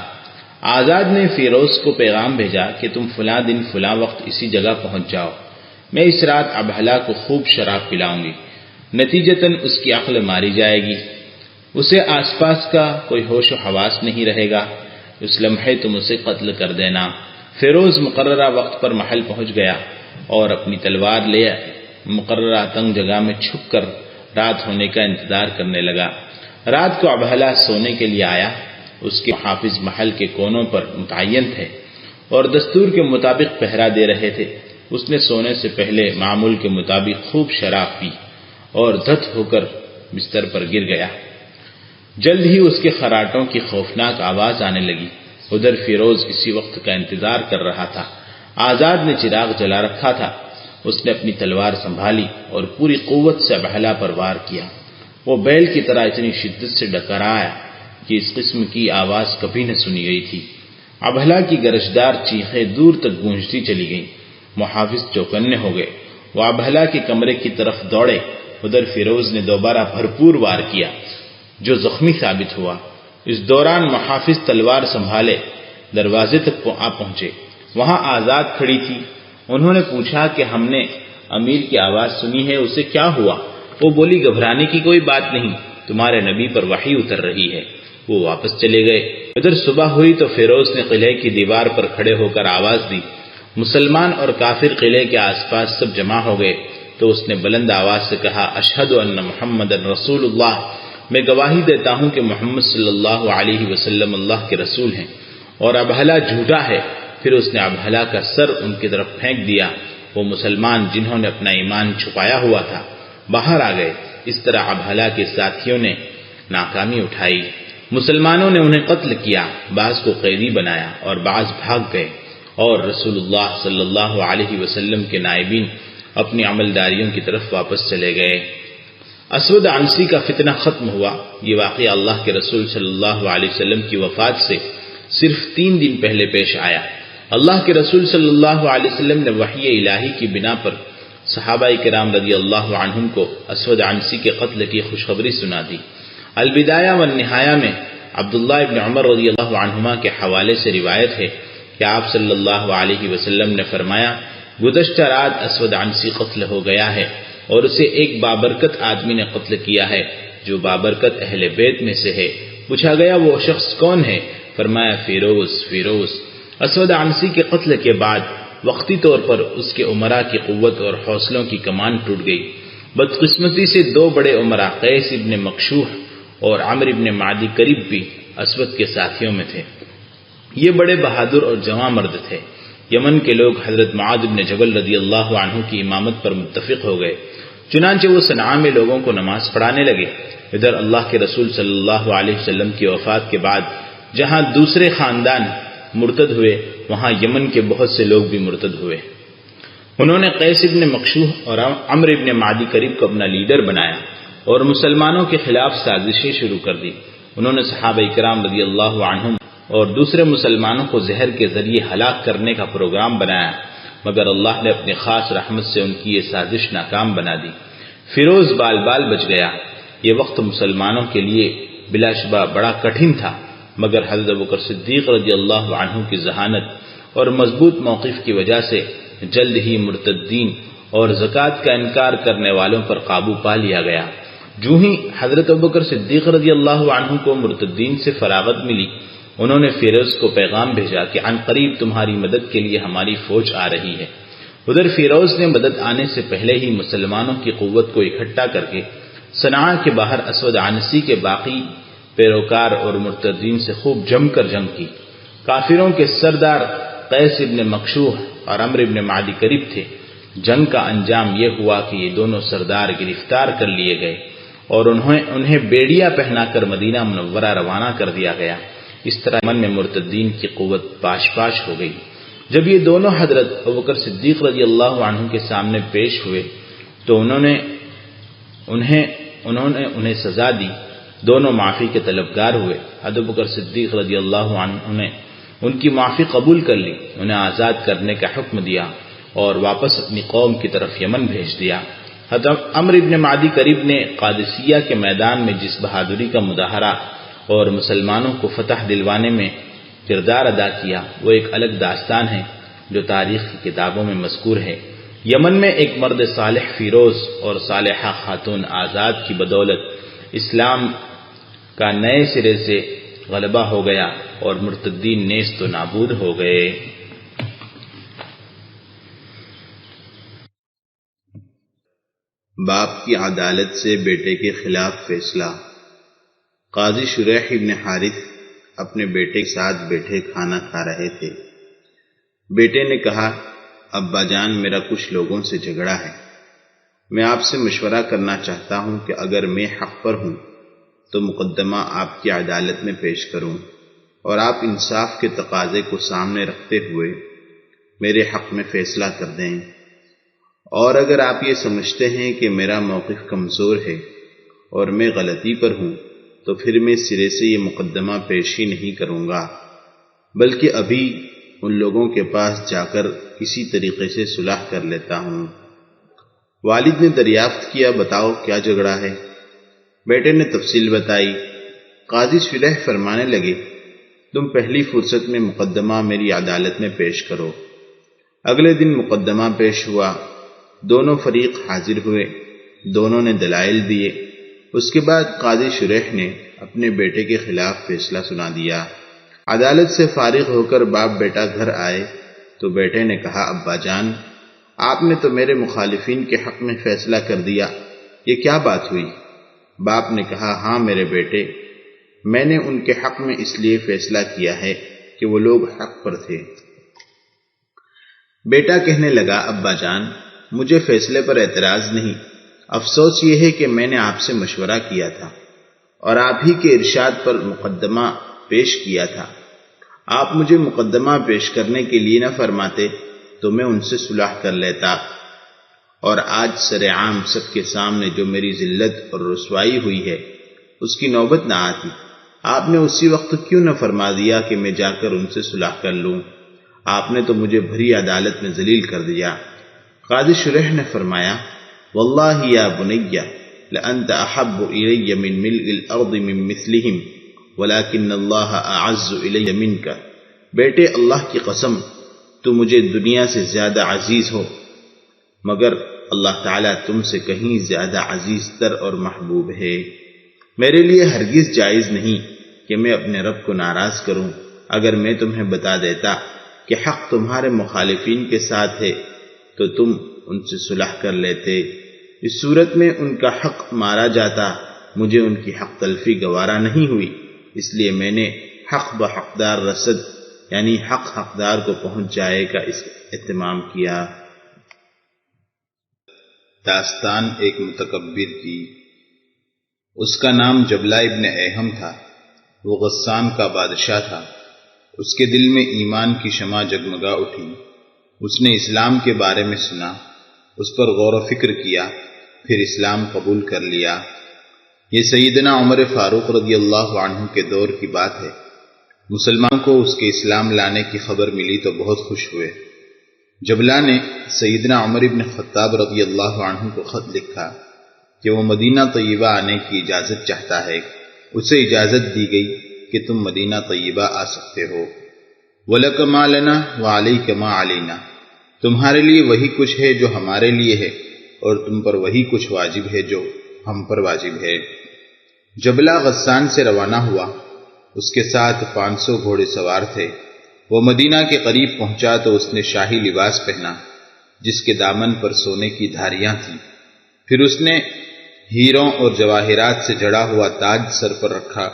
آزاد نے فیروز کو پیغام بھیجا کہ تم فلاں دن فلاں وقت اسی جگہ پہنچ جاؤ، میں اس رات ابہلا کو خوب شراب پلاؤں گی، نتیجتاً اس کی عقل ماری جائے گی، اسے آس پاس کا کوئی ہوش و حواس نہیں رہے گا، اس لمحے تم اسے قتل کر دینا۔ فیروز مقررہ وقت پر محل پہنچ گیا اور اپنی تلوار لے مقررہ تنگ جگہ میں چھپ کر رات ہونے کا انتظار کرنے لگا۔ رات کو ابہلا سونے کے لیے آیا۔ اس کے محافظ محل کے کونوں پر متعین تھے اور دستور کے مطابق پہرا دے رہے تھے۔ اس نے سونے سے پہلے معمول کے مطابق خوب شراب پی اور دھت ہو کر بستر پر گر گیا۔ جلد ہی اس کے خراٹوں کی خوفناک آواز آنے لگی۔ ادھر فیروز اسی وقت کا انتظار کر رہا تھا۔ آزاد نے چراغ جلا رکھا تھا۔ اس نے اپنی تلوار سنبھالی اور پوری قوت سے ابہلا پر وار کیا۔ وہ بیل کی طرح اتنی شدت سے ڈکرایا کہ اس قسم کی آواز کبھی نہ سنی گئی تھی۔ ابہلا کی گرجدار چیخیں دور تک گونجتی چلی گئیں۔ محافظ چوکنے ہو گئے۔ وہ ابہلا کے کمرے کی طرف دوڑے۔ ادھر فیروز نے دوبارہ بھرپور وار کیا جو زخمی ثابت ہوا۔ اس دوران محافظ تلوار سنبھالے دروازے تک پہنچے۔ وہاں آزاد کھڑی تھی۔ انہوں نے پوچھا کہ ہم نے امیر کی آواز سنی ہے، اسے کیا ہوا؟ وہ بولی گھبرانے کی کوئی بات نہیں، تمہارے نبی پر وحی اتر رہی ہے۔ وہ واپس چلے گئے۔ ادھر صبح ہوئی تو فیروز نے قلعے کی دیوار پر کھڑے ہو کر آواز دی۔ مسلمان اور کافر قلعے کے آس پاس سب جمع ہو گئے تو اس نے بلند آواز سے کہا، اشہد ان محمد رسول اللہ، میں گواہی دیتا ہوں کہ محمد صلی اللہ علیہ وسلم اللہ کے رسول ہیں، اور ابہلا جھوٹا ہے۔ پھر اس نے ابہلا کا سر ان کی طرف پھینک دیا۔ وہ مسلمان جنہوں نے اپنا ایمان چھپایا ہوا تھا باہر آ گئے۔ اس طرح ابہلا کے ساتھیوں نے ناکامی اٹھائی۔ مسلمانوں نے انہیں قتل کیا، بعض کو قیدی بنایا اور بعض بھاگ گئے، اور رسول اللہ صلی اللہ علیہ وسلم کے نائبین اپنی عملداریوں کی طرف واپس چلے گئے۔ اسود عنسی کا فتنہ ختم ہوا۔ یہ واقعہ اللہ کے رسول صلی اللہ علیہ وسلم کی وفات سے صرف 3 دن پہلے پیش آیا۔ اللہ کے رسول صلی اللہ علیہ وسلم نے وحی الہی کی بنا پر صحابہ کرام رضی اللہ عنہم کو اسود عنسی کے قتل کی خوشخبری سنا دی۔ البدایہ والنہایہ میں عبداللہ ابن عمر رضی اللہ عنہما کے حوالے سے روایت ہے کہ آپ صلی اللہ علیہ وسلم نے فرمایا، گزشتہ رات اسود عنسی قتل ہو گیا ہے اور اسے ایک بابرکت آدمی نے قتل کیا ہے جو بابرکت اہل بیت میں سے ہے۔ پوچھا گیا وہ شخص کون ہے؟ فرمایا فیروز۔ اسود عنسی کے قتل کے بعد وقتی طور پر اس کے امراء کی قوت اور حوصلوں کی کمان ٹوٹ گئی۔ بدقسمتی سے 2 بڑے امراء قیس ابن مکشوح اور عمرو ابن معدی کرب بھی اسود کے ساتھیوں میں تھے۔ یہ بڑے بہادر اور جواں مرد تھے۔ یمن کے لوگ حضرت معاذ بن جبل رضی اللہ عنہ کی امامت پر متفق ہو گئے، چنانچہ وہ صنعاء میں لوگوں کو نماز پڑھانے لگے۔ ادھر اللہ کے رسول صلی اللہ علیہ وسلم کی وفات کے بعد جہاں دوسرے خاندان مرتد ہوئے، وہاں یمن کے بہت سے لوگ بھی مرتد ہوئے۔ انہوں نے قیس ابن مکشوح اور عمرو ابن معدی کرب کو اپنا لیڈر بنایا اور مسلمانوں کے خلاف سازشیں شروع کر دی۔ انہوں نے صحابہ کرام رضی اللہ عنہم اور دوسرے مسلمانوں کو زہر کے ذریعے ہلاک کرنے کا پروگرام بنایا، مگر اللہ نے اپنی خاص رحمت سے ان کی یہ سازش ناکام بنا دی۔ فیروز بال بچ گیا۔ یہ وقت مسلمانوں کے لیے بلا شبہ بڑا کٹھن تھا، مگر حضرت ابوبکر صدیق رضی اللہ عنہ کی ذہانت اور مضبوط موقف کی وجہ سے جلد ہی مرتدین اور زکوٰۃ کا انکار کرنے والوں پر قابو پا لیا گیا۔ جو ہی حضرت ابوبکر صدیق رضی اللہ عنہ کو مرتدین سے فراغت ملی، انہوں نے فیروز کو پیغام بھیجا کہ عن قریب تمہاری مدد کے لیے ہماری فوج آ رہی ہے۔ ادھر فیروز نے مدد آنے سے پہلے ہی مسلمانوں کی قوت کو اکٹھا کر کے صنعاء کے باہر اسود عنسی کے باقی پیروکار اور مرتدین سے خوب جم کر جنگ کی۔ کافروں کے سردار قیس ابن مکشوح اور عمرو ابن معدی کرب تھے۔ جنگ کا انجام یہ ہوا کہ یہ دونوں سردار گرفتار کر لیے گئے اور انہیں بیڑیا پہنا کر مدینہ منورہ روانہ کر دیا گیا۔ اس طرح یمن میں مرتدین کی قوت پاش ہو گئی۔ جب یہ دونوں حضرت ابوبکر صدیق رضی اللہ عنہ کے سامنے پیش ہوئے تو انہوں نے انہیں سزا دی۔ دونوں معافی کے طلبگار ہوئے۔ حضرت ابوبکر صدیق رضی اللہ عنہ نے ان کی معافی قبول کر لی، انہیں آزاد کرنے کا حکم دیا اور واپس اپنی قوم کی طرف یمن بھیج دیا۔ حضرت عمرو ابن معدی کرب نے قادسیہ کے میدان میں جس بہادری کا مظاہرہ اور مسلمانوں کو فتح دلوانے میں کردار ادا کیا، وہ ایک الگ داستان ہے جو تاریخ کی کتابوں میں مذکور ہے۔ یمن میں ایک مرد صالح فیروز اور صالحہ خاتون آزاد کی بدولت اسلام کا نئے سرے سے غلبہ ہو گیا اور مرتدین نیست و نابود ہو گئے۔ باپ کی عدالت سے بیٹے کے خلاف فیصلہ۔ قاضی شریح ابن حارث اپنے بیٹے کے ساتھ بیٹھے کھانا کھا رہے تھے۔ بیٹے نے کہا، ابا جان، میرا کچھ لوگوں سے جھگڑا ہے، میں آپ سے مشورہ کرنا چاہتا ہوں کہ اگر میں حق پر ہوں تو مقدمہ آپ کی عدالت میں پیش کروں اور آپ انصاف کے تقاضے کو سامنے رکھتے ہوئے میرے حق میں فیصلہ کر دیں، اور اگر آپ یہ سمجھتے ہیں کہ میرا موقف کمزور ہے اور میں غلطی پر ہوں تو پھر میں سرے سے یہ مقدمہ پیش ہی نہیں کروں گا، بلکہ ابھی ان لوگوں کے پاس جا کر کسی طریقے سے صلح کر لیتا ہوں۔ والد نے دریافت کیا، بتاؤ کیا جھگڑا ہے؟ بیٹے نے تفصیل بتائی۔ قاضی شریح فرمانے لگے، تم پہلی فرصت میں مقدمہ میری عدالت میں پیش کرو۔ اگلے دن مقدمہ پیش ہوا، دونوں فریق حاضر ہوئے، دونوں نے دلائل دیے۔ اس کے بعد قاضی شریح نے اپنے بیٹے کے خلاف فیصلہ سنا دیا۔ عدالت سے فارغ ہو کر باپ بیٹا گھر آئے تو بیٹے نے کہا، ابا جان، آپ نے تو میرے مخالفین کے حق میں فیصلہ کر دیا، یہ کیا بات ہوئی؟ باپ نے کہا، ہاں میرے بیٹے، میں نے ان کے حق میں اس لیے فیصلہ کیا ہے کہ وہ لوگ حق پر تھے۔ بیٹا کہنے لگا، ابا جان، مجھے فیصلے پر اعتراض نہیں، افسوس یہ ہے کہ میں نے آپ سے مشورہ کیا تھا اور آپ ہی کے ارشاد پر مقدمہ پیش کیا تھا۔ آپ مجھے مقدمہ پیش کرنے کے لیے نہ فرماتے تو میں ان سے صلح کر لیتا، اور آج سرعام سب کے سامنے جو میری ذلت اور رسوائی ہوئی ہے اس کی نوبت نہ آتی۔ آپ نے اسی وقت کیوں نہ فرما دیا کہ میں جا کر ان سے صلح کر لوں؟ آپ نے تو مجھے بھری عدالت میں ذلیل کر دیا۔ قاضی شریح نے فرمایا، واللہ یا بنی لانت احب الی من ملء الارض من مثلہم ولکن اللہ اعز الی منک۔ بیٹے، اللہ کی قسم، تو مجھے دنیا سے زیادہ عزیز ہو، مگر اللہ تعالیٰ تم سے کہیں زیادہ عزیز تر اور محبوب ہے۔ میرے لیے ہرگز جائز نہیں کہ میں اپنے رب کو ناراض کروں۔ اگر میں تمہیں بتا دیتا کہ حق تمہارے مخالفین کے ساتھ ہے تو تم ان سے صلح کر لیتے۔ اس صورت میں ان کا حق مارا جاتا، مجھے ان کی حق تلفی گوارا نہیں ہوئی، اس لیے میں نے حق بحقدار رسد، یعنی حق حقدار کو پہنچ جائے کا اس اہتمام کیا۔ داستان ایک متکبر کی۔ اس کا نام جبلہ ابن ایہم تھا، وہ غسان کا بادشاہ تھا۔ اس کے دل میں ایمان کی شمع جگمگا اٹھی، اس نے اسلام کے بارے میں سنا، اس پر غور و فکر کیا، پھر اسلام قبول کر لیا۔ یہ سیدنا عمر فاروق رضی اللہ عنہ کے دور کی بات ہے۔ مسلمان کو اس کے اسلام لانے کی خبر ملی تو بہت خوش ہوئے۔ جبلہ نے سیدنا عمر ابن خطاب رضی اللہ عنہ کو خط لکھا کہ وہ مدینہ طیبہ آنے کی اجازت چاہتا ہے۔ اسے اجازت دی گئی کہ تم مدینہ طیبہ آ سکتے ہو۔ وَلَكَ مَا لَنَا وَعَلَيْكَ مَا عَلَيْنَا، تمہارے لیے وہی کچھ ہے جو ہمارے لیے ہے، اور تم پر وہی کچھ واجب ہے جو ہم پر واجب ہے۔ جبلہ غسان سے روانہ ہوا، اس کے ساتھ 500 گھوڑے سوار تھے۔ وہ مدینہ کے قریب پہنچا تو اس نے شاہی لباس پہنا جس کے دامن پر سونے کی دھاریاں تھیں، پھر اس نے ہیروں اور جواہرات سے جڑا ہوا تاج سر پر رکھا۔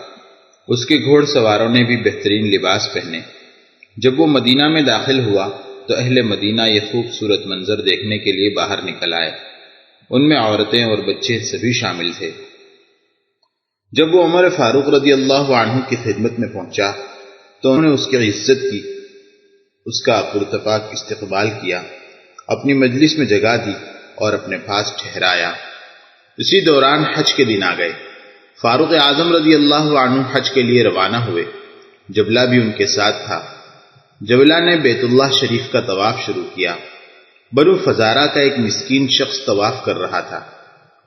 اس کے گھوڑ سواروں نے بھی بہترین لباس پہنے۔ جب وہ مدینہ میں داخل ہوا تو اہل مدینہ یہ خوبصورت منظر دیکھنے کے لیے باہر نکل آئے، ان میں عورتیں اور بچے سبھی شامل تھے۔ جب وہ عمر فاروق رضی اللہ عنہ کی خدمت میں پہنچا تو انہوں نے اس کی عزت کی، اس کا پرتپاک استقبال کیا، اپنی مجلس میں جگہ دی اور اپنے پاس ٹھہرایا۔ اسی دوران حج کے دن آ گئے۔ فاروق اعظم رضی اللہ عنہ حج کے لیے روانہ ہوئے، جبلہ بھی ان کے ساتھ تھا۔ جبلہ نے بیت اللہ شریف کا طواف شروع کیا۔ بنو فزارہ کا ایک مسکین شخص طواف کر رہا تھا،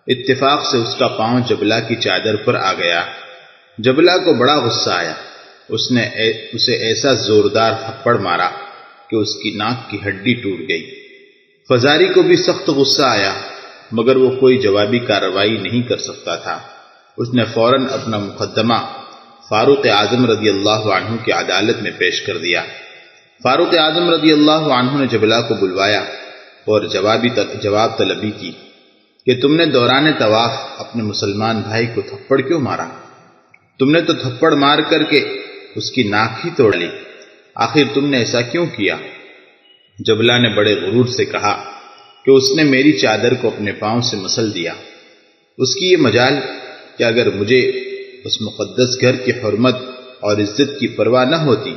اتفاق سے اس کا پاؤں جبلہ کی چادر پر آ گیا۔ جبلہ کو بڑا غصہ آیا، اس نے اسے ایسا زوردار تھپڑ مارا کہ اس کی ناک کی ہڈی ٹوٹ گئی۔ فزاری کو بھی سخت غصہ آیا، مگر وہ کوئی جوابی کارروائی نہیں کر سکتا تھا۔ اس نے فوراً اپنا مقدمہ فاروق اعظم رضی اللہ عنہ کی عدالت میں پیش کر دیا۔ فاروق اعظم رضی اللہ عنہ نے جبلہ کو بلوایا اور جواب طلبی کی کہ تم نے دوران طواف اپنے مسلمان بھائی کو تھپڑ کیوں مارا؟ تم نے تو تھپڑ مار کر کے اس کی ناک ہی توڑ لی، آخر تم نے ایسا کیوں کیا؟ جبلہ نے بڑے غرور سے کہا کہ اس نے میری چادر کو اپنے پاؤں سے مسل دیا۔ اس کی یہ مجال کہ اگر مجھے اس مقدس گھر کی حرمت اور عزت کی پرواہ نہ ہوتی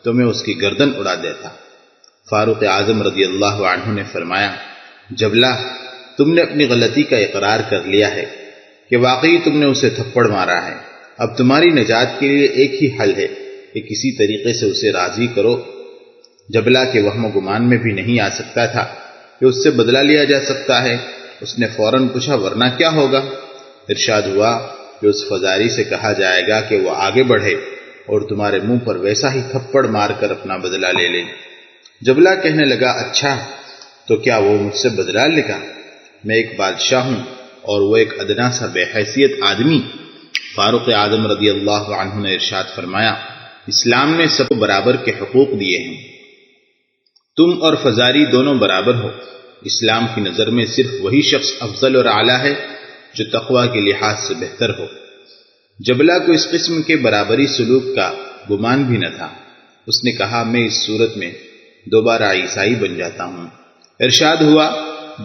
تو میں اس کی گردن اڑا دیتا۔ فاروق اعظم رضی اللہ عنہ نے فرمایا، جبلہ، تم نے اپنی غلطی کا اقرار کر لیا ہے کہ واقعی تم نے اسے تھپڑ مارا ہے۔ اب تمہاری نجات کے لیے ایک ہی حل ہے کہ کسی طریقے سے اسے راضی کرو۔ جبلہ کے وہم و گمان میں بھی نہیں آ سکتا تھا کہ اس سے بدلہ لیا جا سکتا ہے۔ اس نے فوراً پوچھا، ورنہ کیا ہوگا؟ ارشاد ہوا کہ اس فزاری سے کہا جائے گا کہ وہ آگے بڑھے اور تمہارے منہ پر ویسا ہی تھپڑ مار کر اپنا بدلہ لے لے۔ جبلہ کہنے لگا، اچھا تو کیا وہ مجھ سے بدلہ لے گا؟ میں ایک بادشاہ ہوں اور وہ ایک ادنا سا بے حیثیت آدمی۔ فاروق اعظم رضی اللہ عنہ نے ارشاد فرمایا، اسلام نے سب کو برابر کے حقوق دیے ہیں، تم اور فزاری دونوں برابر ہو۔ اسلام کی نظر میں صرف وہی شخص افضل اور اعلیٰ ہے جو تقوی کے لحاظ سے بہتر ہو۔ جبلہ کو اس قسم کے برابری سلوک کا گمان بھی نہ تھا۔ اس نے کہا، میں اس صورت میں دوبارہ عیسائی بن جاتا ہوں۔ ارشاد ہوا،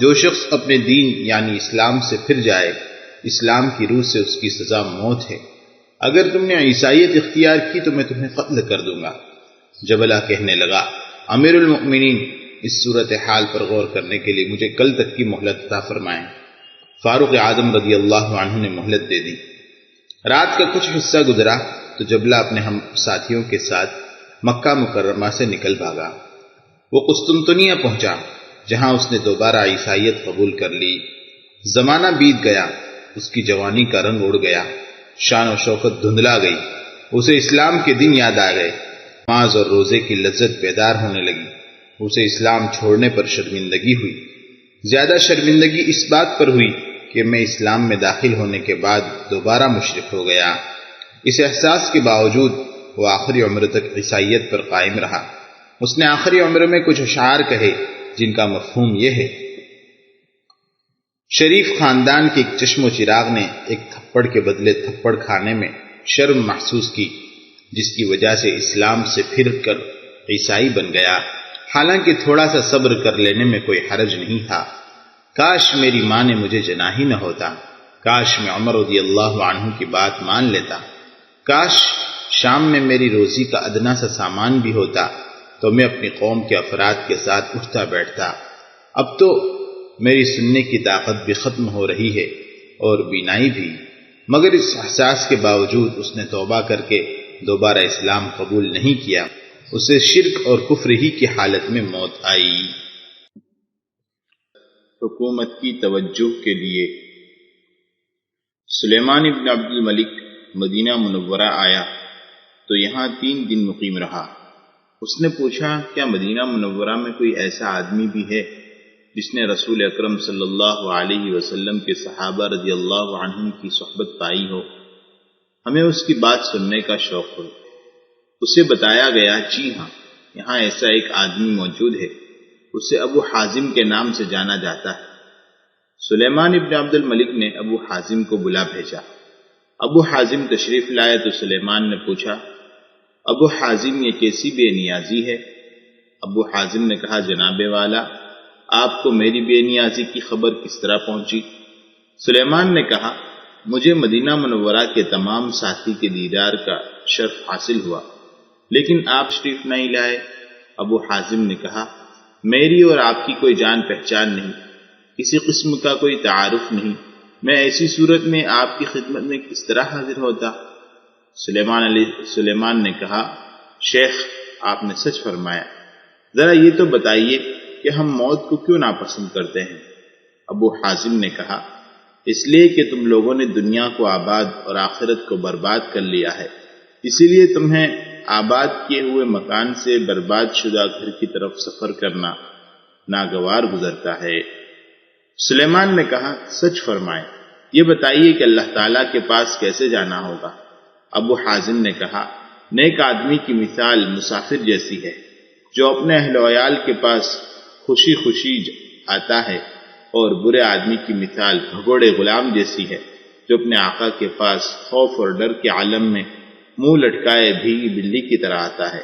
جو شخص اپنے دین یعنی اسلام سے پھر جائے، اسلام کی روح سے اس کی سزا موت ہے۔ اگر تم نے عیسائیت اختیار کی تو میں تمہیں قتل کر دوں گا۔ جبلہ کہنے لگا، امیر المؤمنین، اس صورتحال پر غور کرنے کے لیے مجھے کل تک کی مہلت عطا فرمائیں۔ فاروق اعظم رضی اللہ عنہ نے مہلت دے دی۔ رات کا کچھ حصہ گزرا تو جبلہ اپنے ہم ساتھیوں کے ساتھ مکہ مکرمہ سے نکل بھاگا۔ وہ قسطنطنیہ پہنچا، جہاں اس نے دوبارہ عیسائیت قبول کر لی۔ زمانہ بیت گیا، اس کی جوانی کا رنگ اڑ گیا، شان و شوکت دھندلا گئی، اسے اسلام کے دن یاد آ گئے، نماز اور روزے کی لذت بیدار ہونے لگی۔ اسے اسلام چھوڑنے پر شرمندگی ہوئی۔ زیادہ شرمندگی اس بات پر ہوئی کہ میں اسلام میں داخل ہونے کے بعد دوبارہ مشرک ہو گیا۔ اس احساس کے باوجود وہ آخری عمر تک عیسائیت پر قائم رہا۔ اس نے آخری عمر میں کچھ اشعار کہے جن کا مفہوم یہ ہے، شریف خاندان کے ایک چشم و چراغ نے ایک تھپڑ کے بدلے تھپڑ کھانے میں شرم محسوس کی، جس کی وجہ سے اسلام سے پھر کر عیسائی بن گیا، حالانکہ تھوڑا سا صبر کر لینے میں کوئی حرج نہیں تھا۔ کاش میری ماں نے مجھے جنا ہی نہ ہوتا، کاش میں عمر رضی اللہ عنہ کی بات مان لیتا، کاش شام میں میری روزی کا ادنا سا سامان بھی ہوتا تو میں اپنی قوم کے افراد کے ساتھ اٹھتا بیٹھتا۔ اب تو میری سننے کی طاقت بھی ختم ہو رہی ہے اور بینائی بھی، مگر اس احساس کے باوجود اس نے توبہ کر کے دوبارہ اسلام قبول نہیں کیا۔ اسے شرک اور کفر ہی کی حالت میں موت آئی۔ حکومت کی توجہ کے لیے سلیمان ابن عبد الملک مدینہ منورہ آیا تو یہاں 3 دن مقیم رہا۔ اس نے پوچھا، کیا مدینہ منورہ میں کوئی ایسا آدمی بھی ہے جس نے رسول اکرم صلی اللہ علیہ وسلم کے صحابہ رضی اللہ عنہم کی صحبت پائی ہو؟ ہمیں اس کی بات سننے کا شوق ہو۔ اسے بتایا گیا، جی ہاں، یہاں ایسا ایک آدمی موجود ہے، اسے ابو حازم کے نام سے جانا جاتا ہے۔ سلیمان ابن عبد الملک نے ابو حازم کو بلا بھیجا۔ ابو حازم تشریف لائے تو سلیمان نے پوچھا، ابو حازم، یہ کیسی بے نیازی ہے؟ ابو حازم نے کہا، جناب والا، آپ کو میری بے نیازی کی خبر کس طرح پہنچی؟ سلیمان نے کہا، مجھے مدینہ منورہ کے تمام ساتھی کے دیدار کا شرف حاصل ہوا، لیکن آپ تشریف نہیں لائے۔ ابو حازم نے کہا، میری اور آپ کی کوئی جان پہچان نہیں، کسی قسم کا کوئی تعارف نہیں، میں ایسی صورت میں آپ کی خدمت میں کس طرح حاضر ہوتا؟ سلیمان نے کہا، شیخ، آپ نے سچ فرمایا، ذرا یہ تو بتائیے کہ ہم موت کو کیوں ناپسند کرتے ہیں؟ ابو حازم نے کہا، اس لیے کہ تم لوگوں نے دنیا کو آباد اور آخرت کو برباد کر لیا ہے، اسی لیے تمہیں آباد کیے ہوئے مکان سے برباد شدہ گھر کی طرف سفر کرنا ناگوار گزرتا ہے۔ سلیمان نے کہا، سچ فرمائے، یہ بتائیے کہ اللہ تعالیٰ کے پاس کیسے جانا ہوگا؟ ابو حازم نے کہا، نیک آدمی کی مثال مسافر جیسی ہے جو اپنے اہل و عیال کے پاس خوشی خوشی آتا ہے، اور برے آدمی کی مثال بھگوڑے غلام جیسی ہے جو اپنے آقا کے پاس خوف اور ڈر کے عالم میں منہ لٹکائے بھیگی بلی کی طرح آتا ہے۔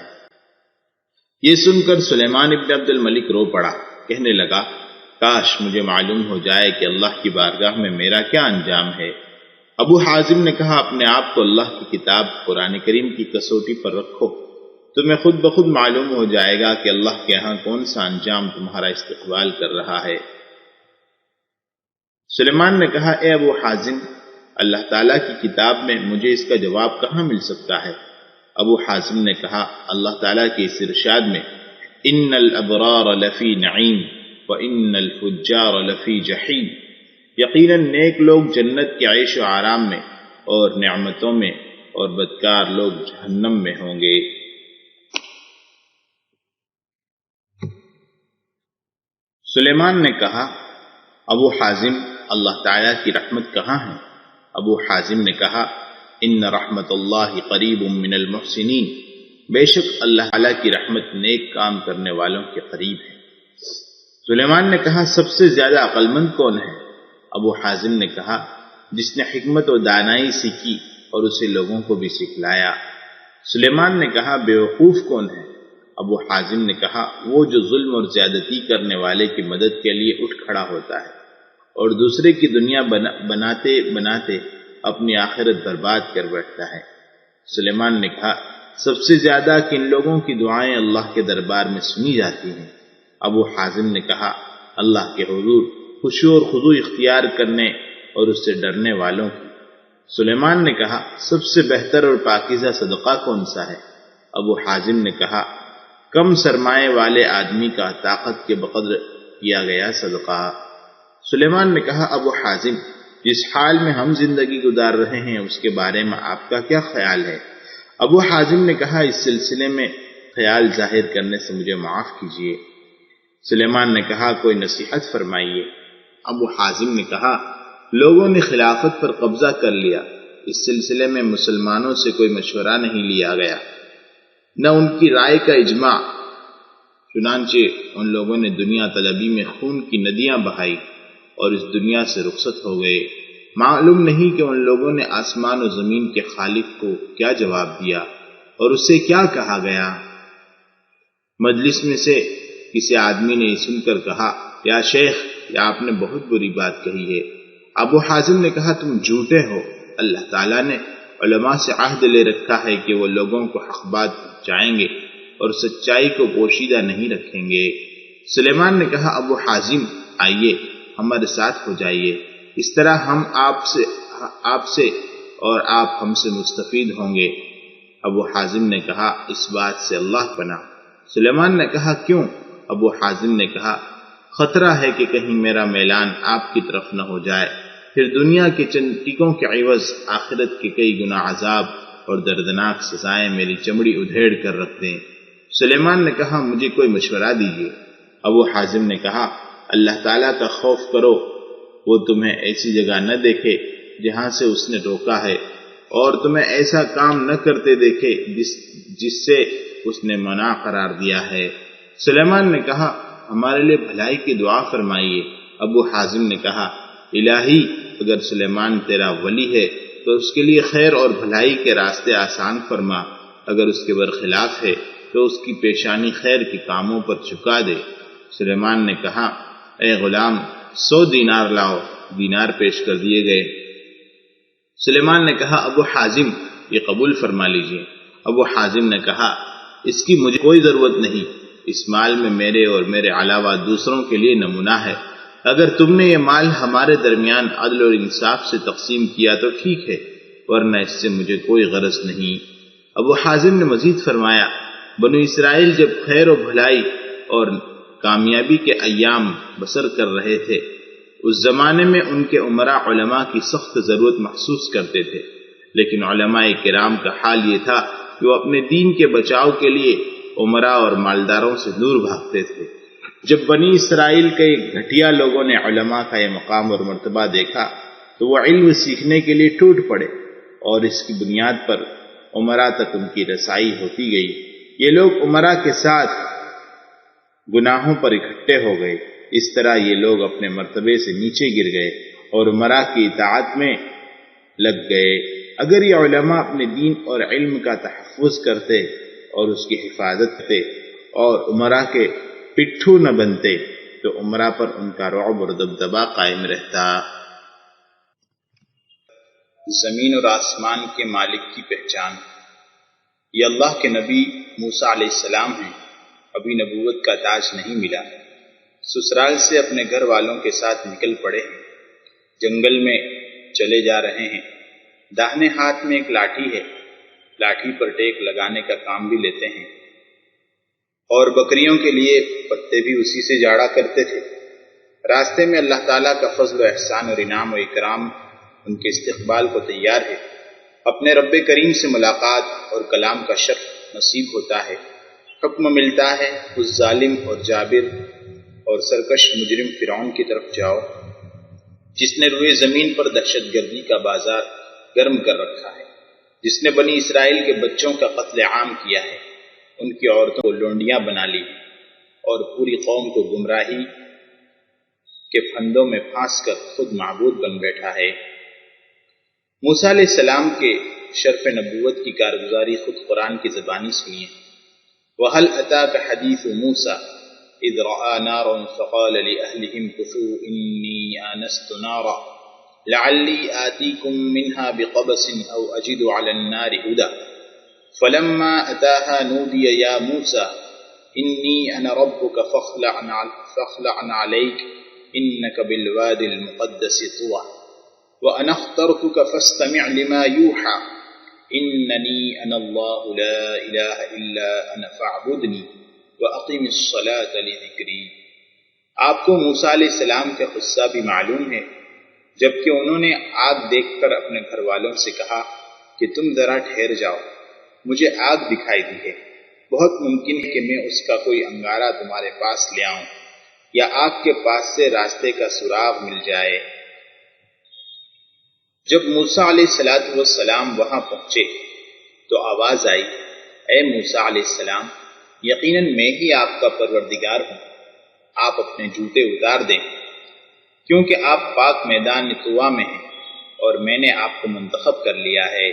یہ سن کر سلیمان ابن عبد الملک رو پڑا، کہنے لگا، کاش مجھے معلوم ہو جائے کہ اللہ کی بارگاہ میں میرا کیا انجام ہے۔ ابو حازم نے کہا، اپنے آپ کو اللہ کی کتاب قرآن کریم کی کسوٹی پر رکھو، تمہیں خود بخود معلوم ہو جائے گا کہ اللہ کے ہاں کون سا انجام تمہارا استقبال کر رہا ہے۔ سلیمان نے کہا، اے ابو حازم، اللہ تعالیٰ کی کتاب میں مجھے اس کا جواب کہاں مل سکتا ہے؟ ابو حازم نے کہا، اللہ تعالیٰ کے اس ارشاد میں، ان الابرار لفی نعیم وان الفجار لفی جحیم، یقیناً نیک لوگ جنت کے عیش و آرام میں اور نعمتوں میں، اور بدکار لوگ جہنم میں ہوں گے۔ سلیمان نے کہا، ابو حازم، اللہ تعالیٰ کی رحمت کہاں ہے؟ ابو حازم نے کہا، ان رحمت اللہ قریب من المحسنین، بے شک اللہ تعالیٰ کی رحمت نیک کام کرنے والوں کے قریب ہے۔ سلیمان نے کہا سب سے زیادہ عقل مند کون ہے؟ ابو حازم نے کہا جس نے حکمت و دانائی سیکھی اور اسے لوگوں کو بھی سکھلایا۔ سلیمان نے کہا بیوقوف کون ہے؟ ابو حازم نے کہا وہ جو ظلم اور زیادتی کرنے والے کی مدد کے لیے اٹھ کھڑا ہوتا ہے اور دوسرے کی دنیا بناتے بناتے اپنی آخرت برباد کر بیٹھتا ہے۔ سلیمان نے کہا سب سے زیادہ کن لوگوں کی دعائیں اللہ کے دربار میں سنی جاتی ہیں؟ ابو حازم نے کہا اللہ کے حضور خشوع اور خضوع اختیار کرنے اور اس سے ڈرنے والوں کی۔ سلیمان نے کہا سب سے بہتر اور پاکیزہ صدقہ کون سا ہے؟ ابو حازم نے کہا کم سرمایہ والے آدمی کا طاقت کے بقدر کیا گیا صدقہ۔ سلیمان نے کہا ابو حازم جس حال میں ہم زندگی گزار رہے ہیں اس کے بارے میں آپ کا کیا خیال ہے؟ ابو حازم نے کہا اس سلسلے میں خیال ظاہر کرنے سے مجھے معاف کیجیے۔ سلیمان نے کہا کوئی نصیحت فرمائیے۔ ابو حازم نے کہا لوگوں نے خلافت پر قبضہ کر لیا، اس سلسلے میں مسلمانوں سے کوئی مشورہ نہیں لیا گیا، نہ ان کی رائے کا اجماع، چنانچہ ان لوگوں نے دنیا طلبی میں خون کی ندیاں بہائی اور اس دنیا سے رخصت ہو گئے۔ معلوم نہیں کہ ان لوگوں نے آسمان و زمین کے خالق کو کیا جواب دیا اور اسے کیا کہا گیا۔ مجلس میں سے کسی آدمی نے یہ سن کر کہا یا شیخ یہ آپ نے بہت بری بات کہی ہے۔ ابو حازم نے کہا تم جھوٹے ہو، اللہ تعالیٰ نے علماء سے عہد لے رکھا ہے کہ وہ لوگوں کو حق بات پہنچائیں گے اور سچائی کو پوشیدہ نہیں رکھیں گے۔ سلیمان نے کہا ابو حازم آئیے ہمارے ساتھ ہو جائیے، اس طرح ہم آپ سے اور آپ ہم سے مستفید ہوں گے۔ ابو حازم نے کہا اس بات سے اللہ پناہ۔ سلیمان نے کہا کیوں؟ ابو حازم نے کہا خطرہ ہے کہ کہیں میرا میلان آپ کی طرف نہ ہو جائے، پھر دنیا کے چند ٹکوں کے عوض آخرت کے کئی گنا عذاب اور دردناک سزائیں میری چمڑی ادھیڑ کر رکھ دیں۔ سلیمان نے کہا مجھے کوئی مشورہ دیجیے۔ ابو حازم نے کہا اللہ تعالیٰ کا خوف کرو، وہ تمہیں ایسی جگہ نہ دیکھے جہاں سے اس نے روکا ہے اور تمہیں ایسا کام نہ کرتے دیکھے جس سے اس نے منع قرار دیا ہے۔ سلیمان نے کہا ہمارے لیے بھلائی کی دعا فرمائیے۔ ابو حازم نے کہا الہی اگر سلیمان تیرا ولی ہے تو اس کے لیے خیر اور بھلائی کے راستے آسان فرما، اگر اس کے برخلاف ہے تو اس کی پیشانی خیر کے کاموں پر چکا دے۔ سلیمان نے کہا اے غلام 100 دینار لاؤ۔ دینار پیش کر دیے گئے۔ سلیمان نے کہا ابو حازم یہ قبول فرما لیجیے۔ ابو حازم نے کہا اس کی مجھے کوئی ضرورت نہیں، اس مال میں میرے اور میرے علاوہ دوسروں کے لیے نمونہ ہے، اگر تم نے یہ مال ہمارے درمیان عدل اور انصاف سے تقسیم کیا تو ٹھیک ہے، ورنہ اس سے مجھے کوئی غرض نہیں۔ ابو حازم نے مزید فرمایا بنو اسرائیل جب خیر و بھلائی اور کامیابی کے ایام بسر کر رہے تھے اس زمانے میں ان کے امراء علماء کی سخت ضرورت محسوس کرتے تھے، لیکن علماء کرام کا حال یہ تھا کہ وہ اپنے دین کے بچاؤ کے لیے امراء اور مالداروں سے دور بھاگتے تھے۔ جب بنی اسرائیل کے گھٹیا لوگوں نے علماء کا یہ مقام اور مرتبہ دیکھا تو وہ علم سیکھنے کے لیے ٹوٹ پڑے اور اس کی بنیاد پر امراء تک ان کی رسائی ہوتی گئی۔ یہ لوگ امراء کے ساتھ گناہوں پر اکٹھے ہو گئے، اس طرح یہ لوگ اپنے مرتبے سے نیچے گر گئے اور امراء کی اطاعت میں لگ گئے۔ اگر یہ علماء اپنے دین اور علم کا تحفظ کرتے اور اس کی حفاظت کرتے اور امراء کے پٹھو نہ بنتے تو امراء پر ان کا رعب اور دبدبہ قائم رہتا۔ زمین اور آسمان کے مالک کی پہچان۔ یہ اللہ کے نبی موسیٰ علیہ السلام ہیں، ابھی نبوت کا تاج نہیں ملا، سسرال سے اپنے گھر والوں کے ساتھ نکل پڑے ہیں، جنگل میں چلے جا رہے ہیں، داہنے ہاتھ میں ایک لاٹھی ہے، لاٹھی پر ٹیک لگانے کا کام بھی لیتے ہیں، اور بکریوں کے لیے پتے بھی اسی سے جاڑا کرتے تھے۔ راستے میں اللہ تعالیٰ کا فضل و احسان اور انعام و اکرام ان کے استقبال کو تیار ہے۔ اپنے رب کریم سے ملاقات اور کلام کا شرف نصیب ہوتا ہے۔ حکم ملتا ہے اس ظالم اور جابر اور سرکش مجرم فرعون کی طرف جاؤ جس نے روئے زمین پر دہشت گردی کا بازار گرم کر رکھا ہے۔ جس نے بنی اسرائیل کے بچوں کا قتل عام کیا ہے، ان کی عورتوں کو لونڈیاں بنا لی اور پوری قوم کو گمراہی کے پھندوں میں پھانس کر خود معبود بن بیٹھا ہے۔ موسیٰ علیہ السلام کے شرف نبوت کی کارگزاری خود قرآن کی زبانی سنیے۔ وَهَلْ أَتَاكَ حَدِيثُ مُوسَىٰ إِذْ رَأَىٰ نَارًا فَقَالَ لِأَهْلِهِ امْكُثُوا إِنِّي آنَسْتُ نَارًا لَعَلِّي آتِيكُم مِّنْهَا بِقَبَسٍ أَوْ أَجِدُ عَلَى النَّارِ هُدًى فَلَمَّا أَتَاهَا نُودِيَ يَا مُوسَىٰ إِنِّي أَنَا رَبُّكَ فَاخْلَعْ عَلَيْكَ إِنَّكَ بِالْوَادِ الْمُقَدَّسِ طُوًى وَأَنَا اخْتَرْتُكَ فَاسْتَمِعْ لِمَا يُوحَىٰ إِنَّنِي أَنَا اللَّهُ لَا إِلَٰهَ إِلَّا أَنَا فَاعْبُدْنِي وَأَقِمِ الصَّلَاةَ لِذِكْرِي۔ آپ کو موسیٰ علیہ السلام کا قصہ بھی معلوم ہے، جبکہ انہوں نے آگ دیکھ کر اپنے گھر والوں سے کہا کہ تم ذرا ٹھہر جاؤ، مجھے آگ دکھائی دی ہے، بہت ممکن ہے کہ میں اس کا کوئی انگارہ تمہارے پاس لے آؤں یا آگ کے پاس سے راستے کا سراغ مل جائے۔ جب موسیٰ علیہ السلام وہاں پہنچے تو آواز آئی، اے موسیٰ علیہ السلام، یقیناً میں ہی آپ کا پروردگار ہوں، آپ اپنے جوتے اتار دیں، کیونکہ آپ پاک میدان طوا میں ہیں اور میں نے آپ کو منتخب کر لیا ہے۔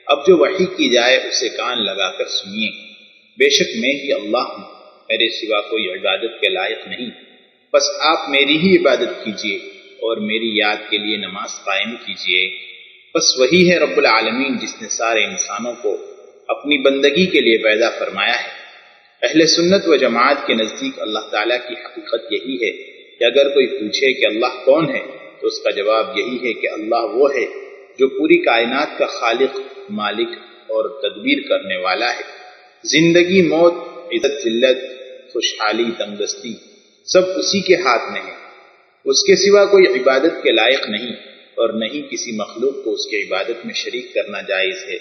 اب جو وحی کی جائے اسے کان لگا کر سنیے، بے شک میں ہی اللہ ہوں، میرے سوا کوئی عبادت کے لائق نہیں، بس آپ میری ہی عبادت کیجیے اور میری یاد کے لیے نماز قائم کیجیے۔ بس وہی ہے رب العالمین جس نے سارے انسانوں کو اپنی بندگی کے لیے پیدا فرمایا ہے۔ اہل سنت و جماعت کے نزدیک اللہ تعالیٰ کی حقیقت یہی ہے کہ اگر کوئی پوچھے کہ اللہ کون ہے تو اس کا جواب یہی ہے کہ اللہ وہ ہے جو پوری کائنات کا خالق، مالک اور تدبیر کرنے والا ہے۔ زندگی، موت، عزت ذلت، خوشحالی، تنگدستی سب اسی کے ہاتھ میں ہے، اس کے سوا کوئی عبادت کے لائق نہیں اور نہ ہی کسی مخلوق کو اس کی عبادت میں شریک کرنا جائز ہے۔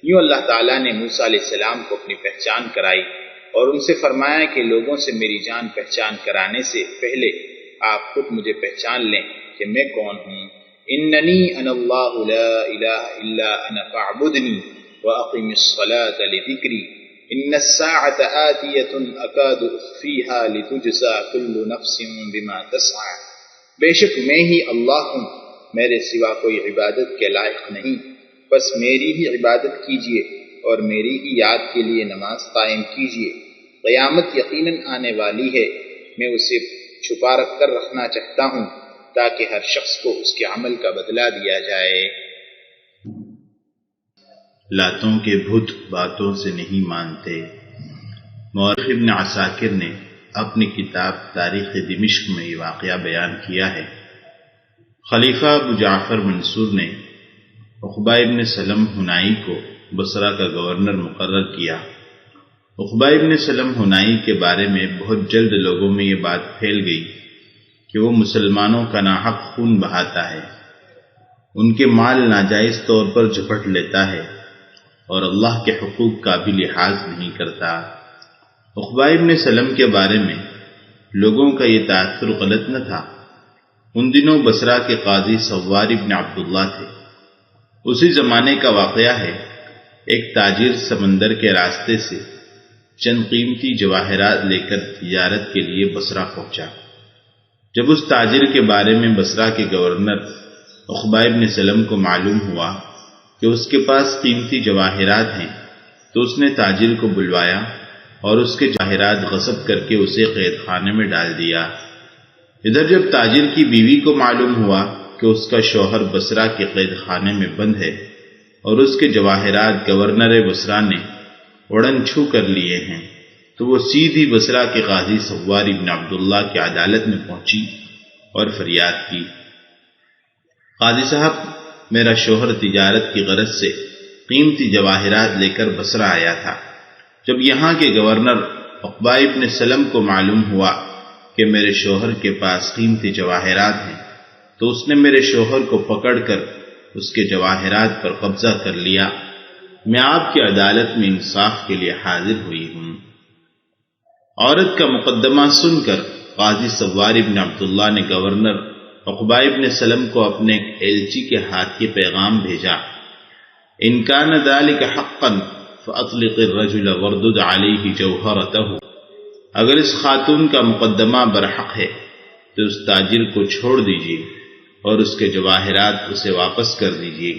یوں اللہ تعالیٰ نے موسیٰ علیہ السلام کو اپنی پہچان کرائی اور ان سے فرمایا کہ لوگوں سے میری جان پہچان کرانے سے پہلے آپ خود مجھے پہچان لیں کہ میں کون ہوں۔ اننی انا اللہ لا الہ الا انا فاعبدنی واقم الصلاة لذکری ان الساعة آتیۃ اکاد اخفیها لتجزا کل نفس بما تسعی۔ بے شک میں ہی اللہ ہوں، میرے سوا کوئی عبادت کے لائق نہیں، بس میری ہی عبادت کیجیے اور میری ہی یاد کے لیے نماز قائم کیجیے۔ قیامت یقیناً آنے والی ہے، میں اسے چھپا رکھ کر رکھنا چاہتا ہوں تاکہ ہر شخص کو اس کے عمل کا بدلہ دیا جائے۔ لاتوں کے بت باتوں سے نہیں مانتے۔ مورخ ابن عساکر نے اپنی کتاب تاریخ دمشق میں یہ واقعہ بیان کیا ہے۔ خلیفہ ابو جعفر منصور نے عقبہ ابن سلم حنائی کو بصرہ کا گورنر مقرر کیا۔ عقبہ ابن سلم حنائی کے بارے میں بہت جلد لوگوں میں یہ بات پھیل گئی کہ وہ مسلمانوں کا ناحق خون بہاتا ہے، ان کے مال ناجائز طور پر جھپٹ لیتا ہے اور اللہ کے حقوق کا بھی لحاظ نہیں کرتا۔ عقبہ ابن سلم کے بارے میں لوگوں کا یہ تاثر غلط نہ تھا۔ ان دنوں بصرہ کے قاضی سوار ابن عبداللہ تھے۔ اسی زمانے کا واقعہ ہے، ایک تاجر سمندر کے راستے سے چند قیمتی جواہرات لے کر تجارت کے لیے بصرہ پہنچا۔ جب اس تاجر کے بارے میں بصرہ کے گورنر عقبہ ابن سلم کو معلوم ہوا کہ اس کے پاس قیمتی جواہرات ہیں تو اس نے تاجر کو بلوایا اور اس کے جواہرات غصب کر کے اسے قید خانے میں ڈال دیا۔ ادھر جب تاجر کی بیوی کو معلوم ہوا کہ اس کا شوہر بصرہ کے قید خانے میں بند ہے اور اس کے جواہرات گورنر بصرہ نے اڑن چھو کر لیے ہیں، تو وہ سیدھی بصرہ کے قاضی سوار ابن عبداللہ کی عدالت میں پہنچی اور فریاد کی، قاضی صاحب، میرا شوہر تجارت کی غرض سے قیمتی جواہرات لے کر بصرہ آیا تھا۔ جب یہاں کے گورنر عقبہ ابن سلم کو معلوم ہوا کہ میرے شوہر کے پاس قیمتی جواہرات ہیں تو اس نے میرے شوہر کو پکڑ کر اس کے جواہرات پر قبضہ کر لیا۔ میں آپ کی عدالت میں انصاف کے لیے حاضر ہوئی ہوں۔ عورت کا مقدمہ سن کر قاضی سوار ابن عبداللہ نے گورنر عقبہ ابن سلم کو اپنے ایلچی کے ہاتھ یہ پیغام بھیجا ان کان ذلک حقا فاطلق الرجل واردد علیہ جوہرته، اگر اس خاتون کا مقدمہ برحق ہے تو اس تاجر کو چھوڑ دیجیے اور اس کے جواہرات اسے واپس کر دیجیے۔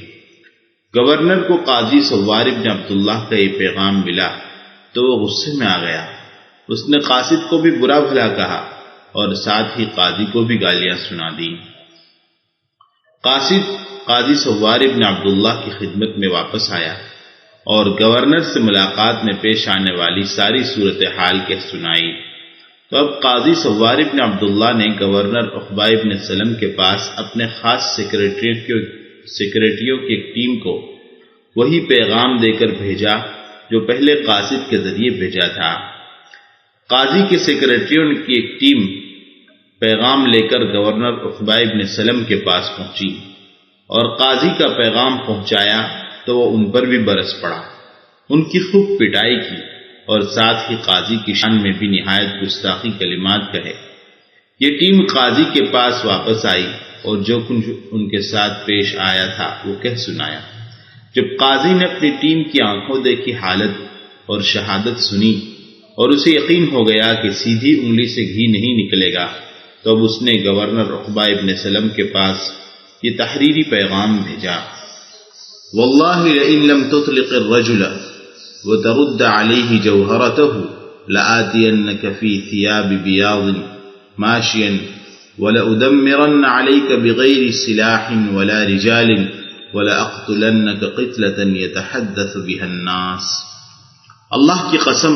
گورنر کو قاضی سوار بن عبداللہ کا یہ پیغام ملا تو وہ غصے میں آ گیا۔ اس نے قاصد کو بھی برا بھلا کہا اور ساتھ ہی قاضی کو بھی گالیاں سنا دی۔ قاصد قاضی سوار بن عبداللہ کی خدمت میں واپس آیا اور گورنر سے ملاقات میں پیش آنے والی ساری صورتحال کہہ سنائی۔ تو اب قاضی سوار بن عبداللہ نے گورنر عقبہ بن سلم کے پاس اپنے خاص سیکریٹریوں کی ایک ٹیم کو وہی پیغام دے کر بھیجا جو پہلے قاصد کے ذریعے بھیجا تھا۔ قاضی کے سیکریٹریوں کی ایک ٹیم پیغام لے کر گورنر عقبہ بن سلم کے پاس پہنچی اور قاضی کا پیغام پہنچایا تو وہ ان پر بھی برس پڑا، ان کی خوب پٹائی کی اور ساتھ ہی قاضی کی شان میں بھی نہایت گستاخی کلمات کہے۔ یہ ٹیم قاضی کے پاس واپس آئی اور جو کچھ ان کے ساتھ پیش آیا تھا وہ کہہ سنایا۔ جب قاضی نے اپنی ٹیم کی آنکھوں دیکھی حالت اور شہادت سنی اور اسے یقین ہو گیا کہ سیدھی انگلی سے گھی نہیں نکلے گا، تو اب اس نے گورنر عقبہ ابن سلم کے پاس یہ تحریری پیغام بھیجا: واللہ لئن لم تطلق الرجل وترد علیہ جوہرته لآتینک فی ثیاب بیاض ماشیا ولأدمرن علیک بغیر سلاح ولا رجال ولأقتلنک قتلة یتحدث بها الناس۔ اللہ کی قسم،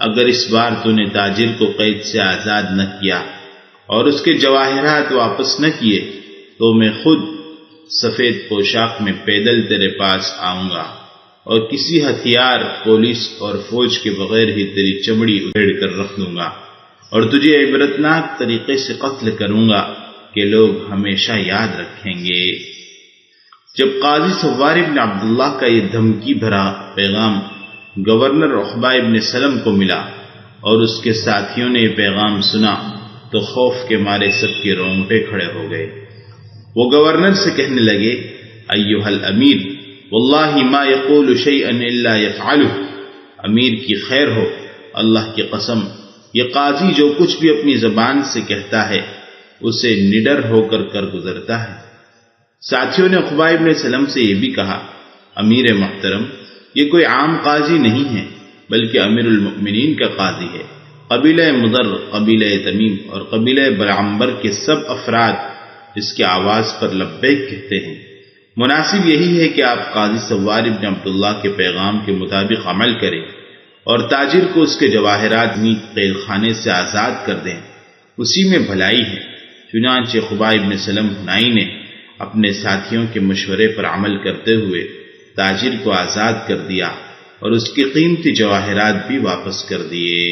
اگر اس بار تو نے تاجر کو قید سے آزاد نہ کیا اور اس کے جواہرات واپس نہ کیے تو میں خود سفید پوشاک میں پیدل تیرے پاس آؤں گا اور کسی ہتھیار، پولیس اور فوج کے بغیر ہی تیری چمڑی ادھیڑ کر رکھ دوں گا اور تجھے عبرتناک طریقے سے قتل کروں گا کہ لوگ ہمیشہ یاد رکھیں گے۔ جب قاضی سوار بن عبداللہ کا یہ دھمکی بھرا پیغام گورنر عقبہ ابن سلم کو ملا اور اس کے ساتھیوں نے یہ پیغام سنا تو خوف کے مارے سب کے رونگٹے کھڑے ہو گئے۔ وہ گورنر سے کہنے لگے: ایھا الامیر، واللہ ما یقول شیئا الا یفعلہ۔ امیر کی خیر ہو، اللہ کی قسم، یہ قاضی جو کچھ بھی اپنی زبان سے کہتا ہے اسے نڈر ہو کر گزرتا ہے۔ ساتھیوں نے عقبہ ابن سلم سے یہ بھی کہا: امیر محترم، یہ کوئی عام قاضی نہیں ہے بلکہ امیر المؤمنین کا قاضی ہے۔ قبیلہ مضر، قبیلہ تمیم اور قبیلہ بلعنبر کے سب افراد اس کے آواز پر لبیک کہتے ہیں۔ مناسب یہی ہے کہ آپ قاضی سوار بن عبداللہ کے پیغام کے مطابق عمل کریں اور تاجر کو اس کے جواہرات قید خانے سے آزاد کر دیں، اسی میں بھلائی ہے۔ چنانچہ عقبہ ابن سلم حنائی نے اپنے ساتھیوں کے مشورے پر عمل کرتے ہوئے تاجر کو آزاد کر دیا اور اس کی قیمتی جواہرات بھی واپس کر دیے۔